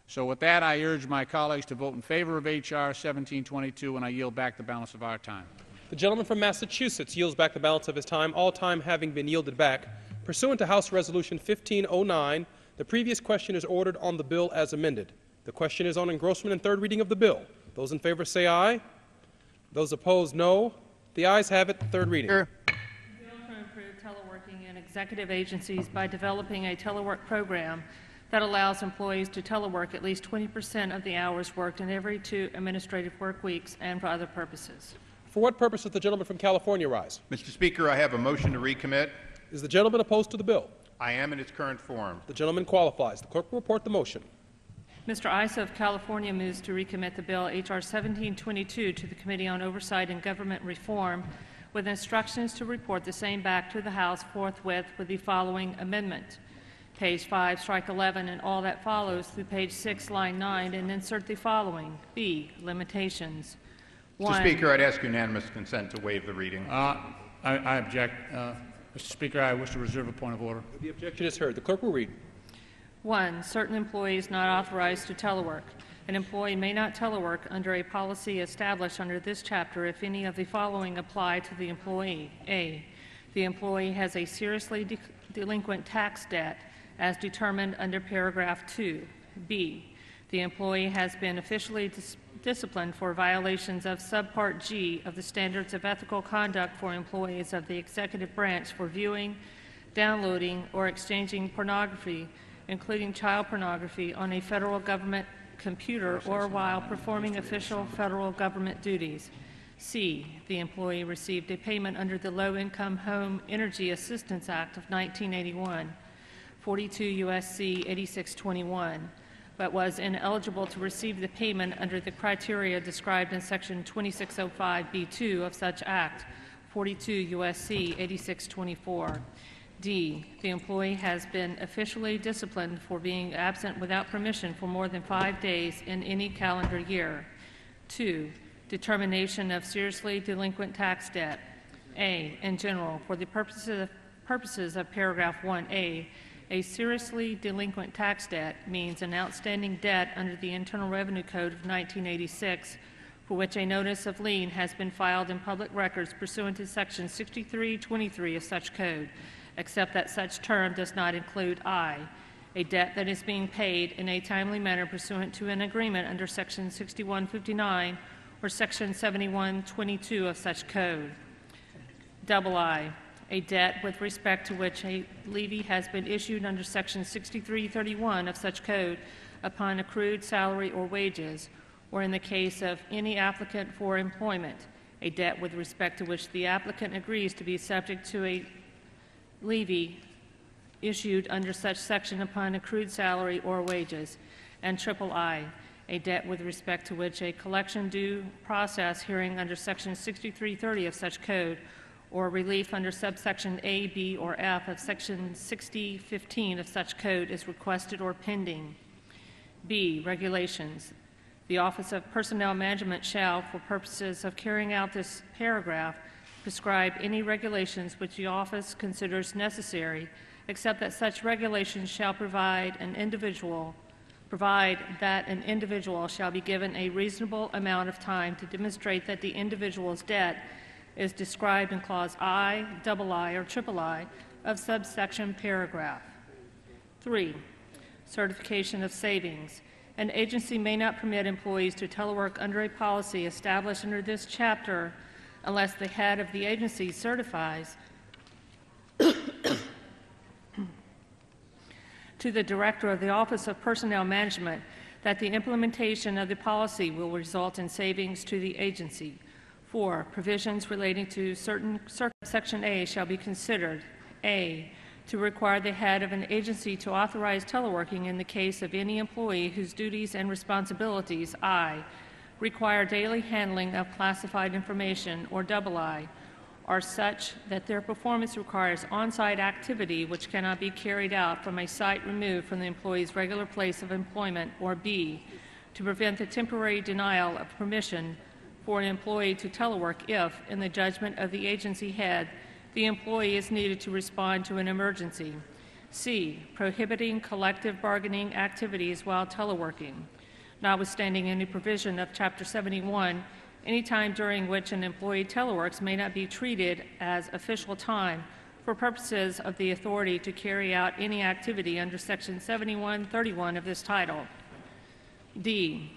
So with that, I urge my colleagues to vote in favor of H.R. 1722, and I yield back the balance of our time. The gentleman from Massachusetts yields back the balance of his time, all time having been yielded back. Pursuant to House Resolution 1509, the previous question is ordered on the bill as amended. The question is on engrossment and third reading of the bill. Those in favor say aye. Those opposed, no. The ayes have it. Third reading. Bill to improve teleworking in executive agencies by developing a telework program that allows employees to telework at least 20% of the hours worked in every 2 administrative work weeks and for other purposes. For what purpose does the gentleman from California rise? Mr. Speaker, I have a motion to recommit. Is the gentleman opposed to the bill? I am in its current form. The gentleman qualifies. The clerk will report the motion. Mr. Issa of California moves to recommit the bill H.R. 1722 to the Committee on Oversight and Government Reform with instructions to report the same back to the House forthwith with the following amendment. Page 5, strike 11 and all that follows through page 6, line 9, and insert the following. B, limitations. Mr. Speaker, I'd ask unanimous consent to waive the reading. I object. Mr. Speaker, I wish to reserve a point of order. The objection is heard. The clerk will read. 1. Certain employees not authorized to telework. An employee may not telework under a policy established under this chapter if any of the following apply to the employee. A. The employee has a seriously delinquent tax debt as determined under paragraph 2. B. The employee has been officially disciplined for violations of subpart G of the Standards of Ethical Conduct for Employees of the Executive Branch for viewing, downloading, or exchanging pornography, including child pornography, on a federal government computer or while performing official federal government duties. C. The employee received a payment under the Low-Income Home Energy Assistance Act of 1981, 42 U.S.C. 8621, but was ineligible to receive the payment under the criteria described in Section 2605b2 of such Act, 42 U.S.C. 8624. D. The employee has been officially disciplined for being absent without permission for more than 5 days in any calendar year. 2. Determination of seriously delinquent tax debt. A. In general, for the purposes of paragraph 1A, a seriously delinquent tax debt means an outstanding debt under the Internal Revenue Code of 1986 for which a notice of lien has been filed in public records pursuant to Section 6323 of such code, except that such term does not include I, a debt that is being paid in a timely manner pursuant to an agreement under Section 6159 or Section 7122 of such code. Double I, a debt with respect to which a levy has been issued under Section 6331 of such code upon accrued salary or wages, or in the case of any applicant for employment, a debt with respect to which the applicant agrees to be subject to a levy issued under such section upon accrued salary or wages. And triple I, a debt with respect to which a collection due process hearing under Section 6330 of such code or relief under subsection A, B, or F of Section 6015 of such code is requested or pending. B. Regulations. The Office of Personnel Management shall, for purposes of carrying out this paragraph, prescribe any regulations which the office considers necessary, except that such regulations shall provide that an individual shall be given a reasonable amount of time to demonstrate that the individual's debt is described in clause I, double I, or triple I of subsection paragraph. 3. Certification of savings. An agency may not permit employees to telework under a policy established under this chapter unless the head of the agency certifies to the Director of the Office of Personnel Management that the implementation of the policy will result in savings to the agency. 4. Provisions relating to certain Section A shall be considered. A. To require the head of an agency to authorize teleworking in the case of any employee whose duties and responsibilities, I, require daily handling of classified information, or double I, are such that their performance requires on-site activity which cannot be carried out from a site removed from the employee's regular place of employment, or B, to prevent the temporary denial of permission for an employee to telework if, in the judgment of the agency head, the employee is needed to respond to an emergency. C. Prohibiting collective bargaining activities while teleworking. Notwithstanding any provision of Chapter 71, any time during which an employee teleworks may not be treated as official time for purposes of the authority to carry out any activity under Section 7131 of this title. D.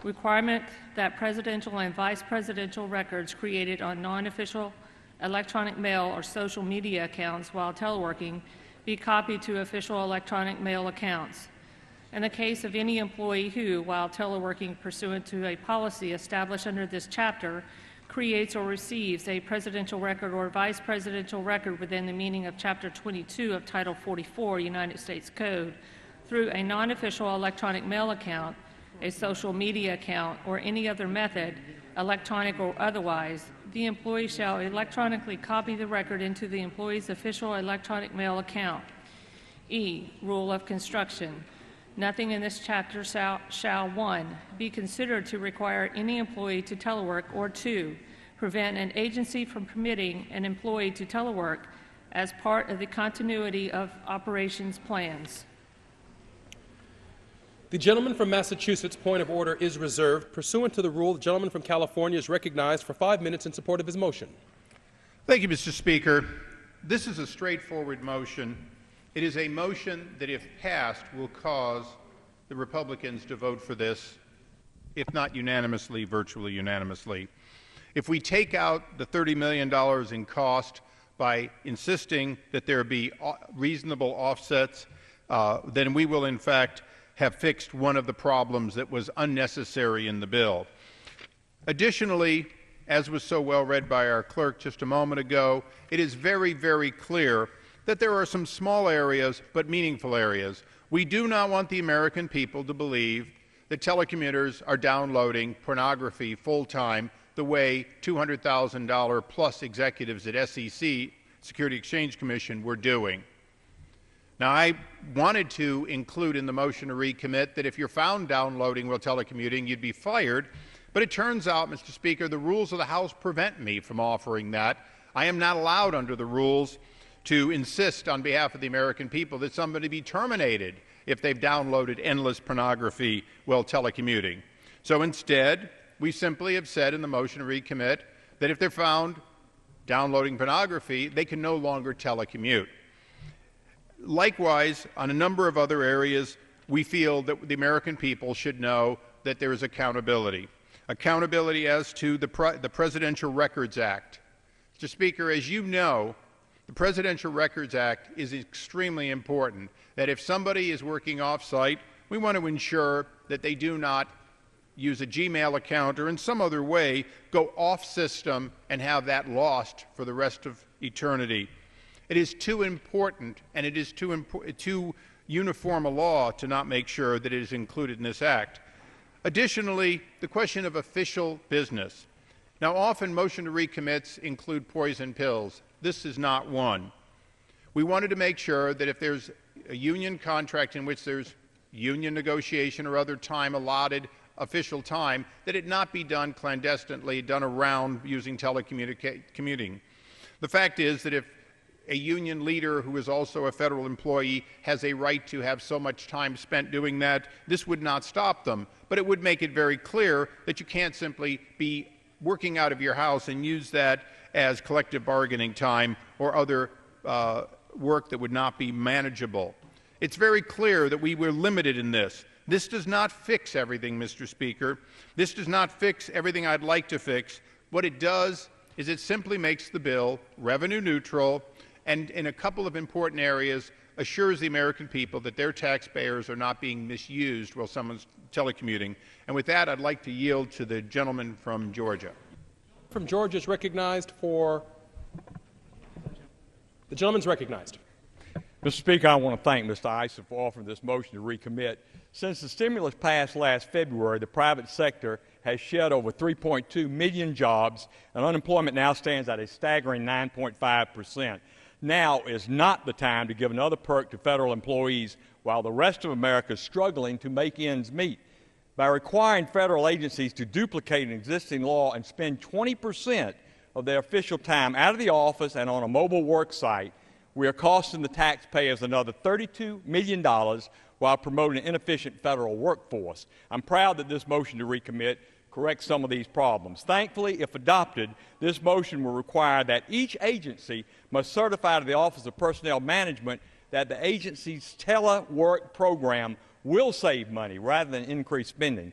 Requirement that presidential and vice presidential records created on non-official electronic mail or social media accounts while teleworking be copied to official electronic mail accounts. In the case of any employee who, while teleworking pursuant to a policy established under this chapter, creates or receives a presidential record or vice presidential record within the meaning of Chapter 22 of Title 44 United States Code through a non-official electronic mail account, a social media account, or any other method, electronic or otherwise, the employee shall electronically copy the record into the employee's official electronic mail account. E, rule of construction. Nothing in this chapter shall 1, be considered to require any employee to telework, or 2, prevent an agency from permitting an employee to telework as part of the continuity of operations plans. The gentleman from Massachusetts' point of order is reserved. Pursuant to the rule, the gentleman from California is recognized for 5 minutes in support of his motion. Thank you, Mr. Speaker. This is a straightforward motion. It is a motion that, if passed, will cause the Republicans to vote for this, if not unanimously, virtually unanimously. If we take out the $30 million in cost by insisting that there be reasonable offsets, then we will, in fact, have fixed one of the problems that was unnecessary in the bill. Additionally, as was so well read by our clerk just a moment ago, it is very, very clear that there are some small areas but meaningful areas. We do not want the American people to believe that telecommuters are downloading pornography full-time the way $200,000 plus executives at SEC, Security Exchange Commission, were doing. Now, I wanted to include in the motion to recommit that if you're found downloading while telecommuting, you'd be fired. But it turns out, Mr. Speaker, the rules of the House prevent me from offering that. I am not allowed under the rules to insist on behalf of the American people that somebody be terminated if they've downloaded endless pornography while telecommuting. So instead, we simply have said in the motion to recommit that if they're found downloading pornography, they can no longer telecommute. Likewise, on a number of other areas, we feel that the American people should know that there is accountability. Accountability as to the Presidential Records Act. Mr. Speaker, as you know, the Presidential Records Act is extremely important, that if somebody is working off-site, we want to ensure that they do not use a Gmail account or in some other way go off-system and have that lost for the rest of eternity. It is too important, and it is too uniform a law to not make sure that it is included in this act. Additionally, the question of official business. Now, often motion to recommits include poison pills. This is not one. We wanted to make sure that if there's a union contract in which there's union negotiation or other time allotted, official time, that it not be done clandestinely, done around using telecommuting. The fact is that if a union leader who is also a federal employee has a right to have so much time spent doing that, this would not stop them. But it would make it very clear that you can't simply be working out of your house and use that as collective bargaining time or other work that would not be manageable. It's very clear that we were limited in this. This does not fix everything, Mr. Speaker. This does not fix everything I'd like to fix. What it does is it simply makes the bill revenue neutral and in a couple of important areas assures the American people that their taxpayers are not being misused while someone's telecommuting. And with that, I'd like to yield to the gentleman from Georgia. From Georgia is recognized for... The gentleman's recognized. Mr. Speaker, I want to thank Mr. Issa for offering this motion to recommit. Since the stimulus passed last February, the private sector has shed over 3.2 million jobs, and unemployment now stands at a staggering 9.5%. Now is not the time to give another perk to federal employees while the rest of America is struggling to make ends meet. By requiring federal agencies to duplicate an existing law and spend 20% of their official time out of the office and on a mobile work site, we are costing the taxpayers another $32 million while promoting an inefficient federal workforce. I'm proud that this motion to recommit corrects some of these problems. Thankfully, if adopted, this motion will require that each agency must certify to the Office of Personnel Management that the agency's telework program will save money rather than increase spending.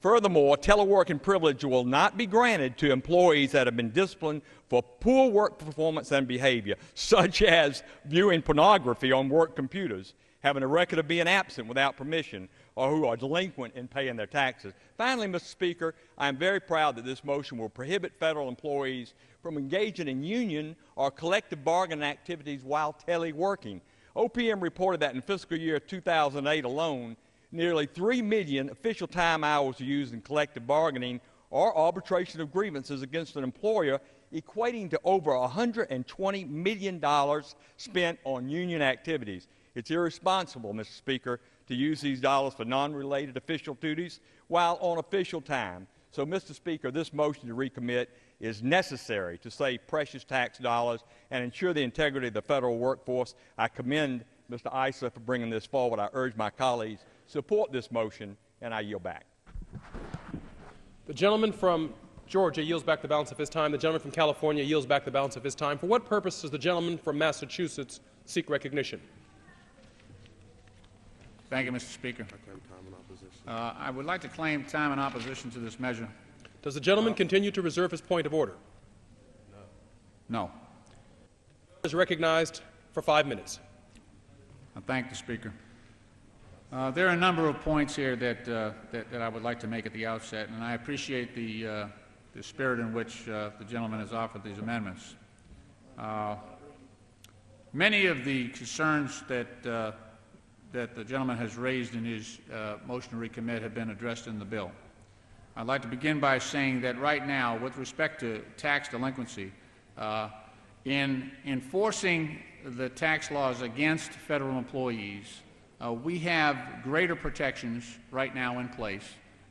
Furthermore, teleworking privilege will not be granted to employees that have been disciplined for poor work performance and behavior, such as viewing pornography on work computers, having a record of being absent without permission, or who are delinquent in paying their taxes. Finally, Mr. Speaker, I am very proud that this motion will prohibit federal employees from engaging in union or collective bargaining activities while teleworking. OPM reported that in fiscal year 2008 alone, nearly 3 million official time hours were used in collective bargaining or arbitration of grievances against an employer equating to over $120 million spent on union activities. It's irresponsible, Mr. Speaker, to use these dollars for non-related official duties while on official time. So, Mr. Speaker, this motion to recommit is necessary to save precious tax dollars and ensure the integrity of the federal workforce. I commend Mr. Issa for bringing this forward. I urge my colleagues to support this motion, and I yield back. The gentleman from Georgia yields back the balance of his time. The gentleman from California yields back the balance of his time. For what purpose does the gentleman from Massachusetts seek recognition? Thank you, Mr. Speaker. I would like to claim time in opposition to this measure. Does the gentleman continue to reserve his point of order? No. Is recognized for 5 minutes. I thank the Speaker. There are a number of points here that I would like to make at the outset, and I appreciate the spirit in which the gentleman has offered these amendments. Many of the concerns that the gentleman has raised in his motion to recommit have been addressed in the bill. I'd like to begin by saying that right now, with respect to tax delinquency, in enforcing the tax laws against federal employees, we have greater protections right now in place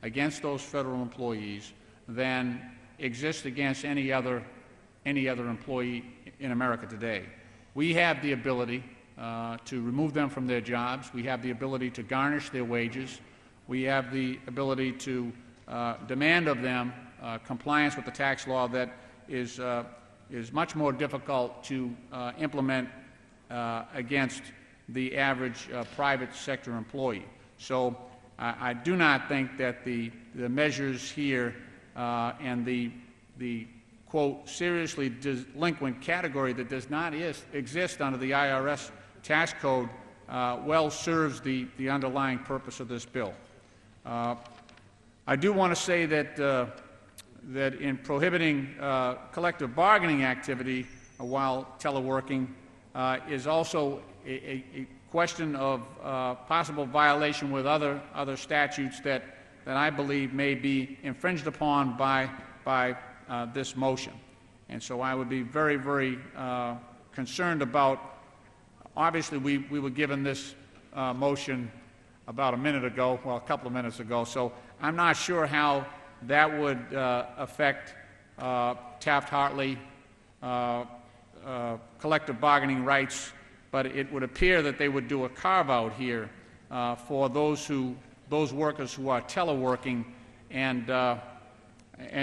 against those federal employees than exist against any other employee in America today. We have the ability to remove them from their jobs. We have the ability to garnish their wages. We have the ability to demand of them compliance with the tax law that is much more difficult to implement against the average private sector employee. So I do not think that the measures here and the quote seriously delinquent category that does not exist under the IRS tax code well serves the underlying purpose of this bill. I do want to say that that in prohibiting collective bargaining activity while teleworking is also a question of possible violation with other statutes that I believe may be infringed upon by this motion. And so I would be very, very concerned about. Obviously, we were given this motion about a minute ago, well, a couple of minutes ago, so I'm not sure how that would affect Taft-Hartley collective bargaining rights, but it would appear that they would do a carve-out here for those workers who are teleworking and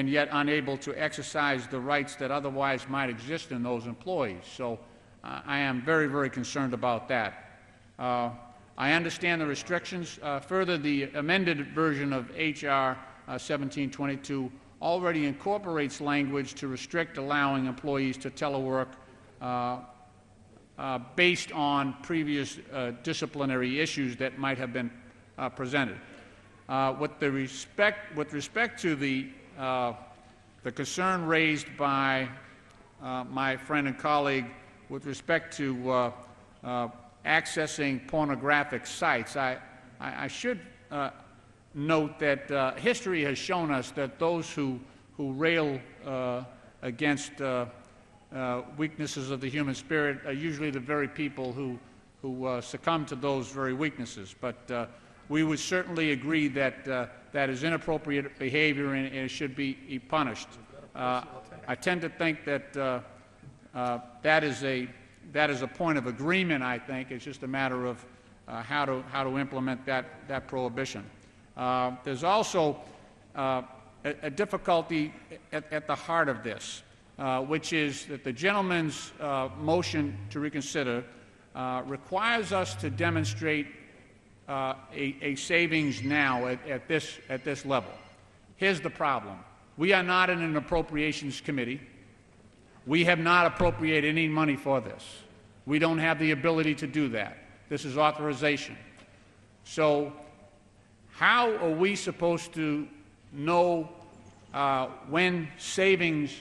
yet unable to exercise the rights that otherwise might exist in those employees. So I am very, very concerned about that. I understand the restrictions. Further, the amended version of H.R. 1722 already incorporates language to restrict allowing employees to telework based on previous disciplinary issues that might have been presented. With respect to the concern raised by my friend and colleague with respect to accessing pornographic sites, I should note that history has shown us that those who rail against weaknesses of the human spirit are usually the very people who succumb to those very weaknesses. But we would certainly agree that that is inappropriate behavior and it should be punished. I tend to think that that is a point of agreement. I think it's just a matter of how to implement that prohibition. There's also a difficulty at the heart of this, which is that the gentleman's motion to reconsider requires us to demonstrate a savings now at this level. Here's the problem. We are not in an appropriations committee. We have not appropriated any money for this. We don't have the ability to do that. This is authorization. So how are we supposed to know when savings,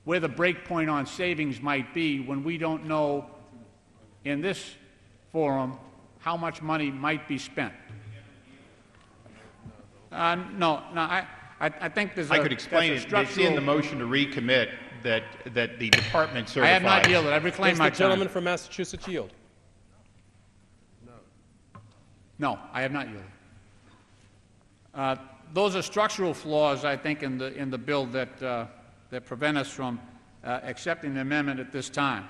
where the break point on savings might be, when we don't know in this forum how much money might be spent? No, I think there's I could explain it. It's in the motion to recommit. that the department certifies. I have not yielded. I reclaim my Does the gentleman time. from Massachusetts yield? No, I have not yielded. Those are structural flaws, I think, in the bill that prevent us from accepting the amendment at this time.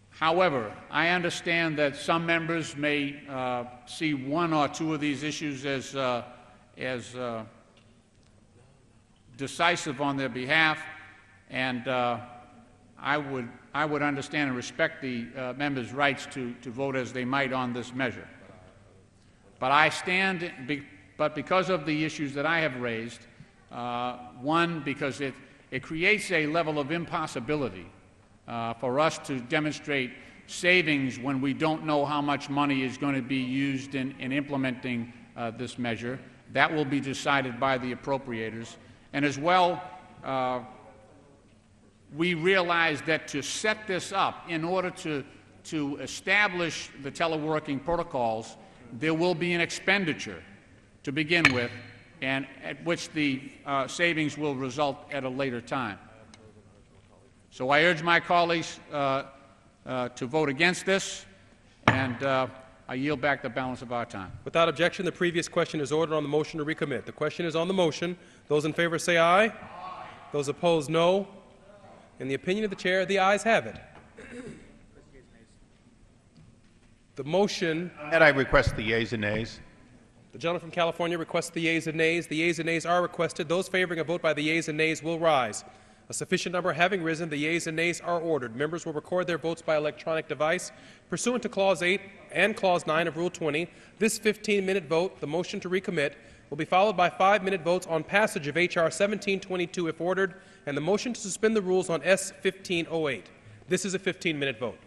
However, I understand that some members may see one or two of these issues as decisive on their behalf, and I would understand and respect the members' rights to vote as they might on this measure. But because of the issues that I have raised, one, because it creates a level of impossibility for us to demonstrate savings when we don't know how much money is going to be used in implementing this measure. That will be decided by the appropriators. And as well, we realize that to set this up, in order to establish the teleworking protocols, there will be an expenditure to begin with, and at which the savings will result at a later time. So I urge my colleagues to vote against this, and I yield back the balance of our time. Without objection, the previous question is ordered on the motion to recommit. The question is on the motion. Those in favor say aye. Aye. Those opposed, no. In the opinion of the chair, the ayes have it. The motion... And I request the yeas and nays. The gentleman from California requests the yeas and nays. The yeas and nays are requested. Those favoring a vote by the yeas and nays will rise. A sufficient number having risen, the yeas and nays are ordered. Members will record their votes by electronic device. Pursuant to Clause 8 and Clause 9 of Rule 20, this 15-minute vote, the motion to recommit, will be followed by 5-minute votes on passage of H.R. 1722 if ordered, and the motion to suspend the rules on S. 1508. This is a 15-minute vote.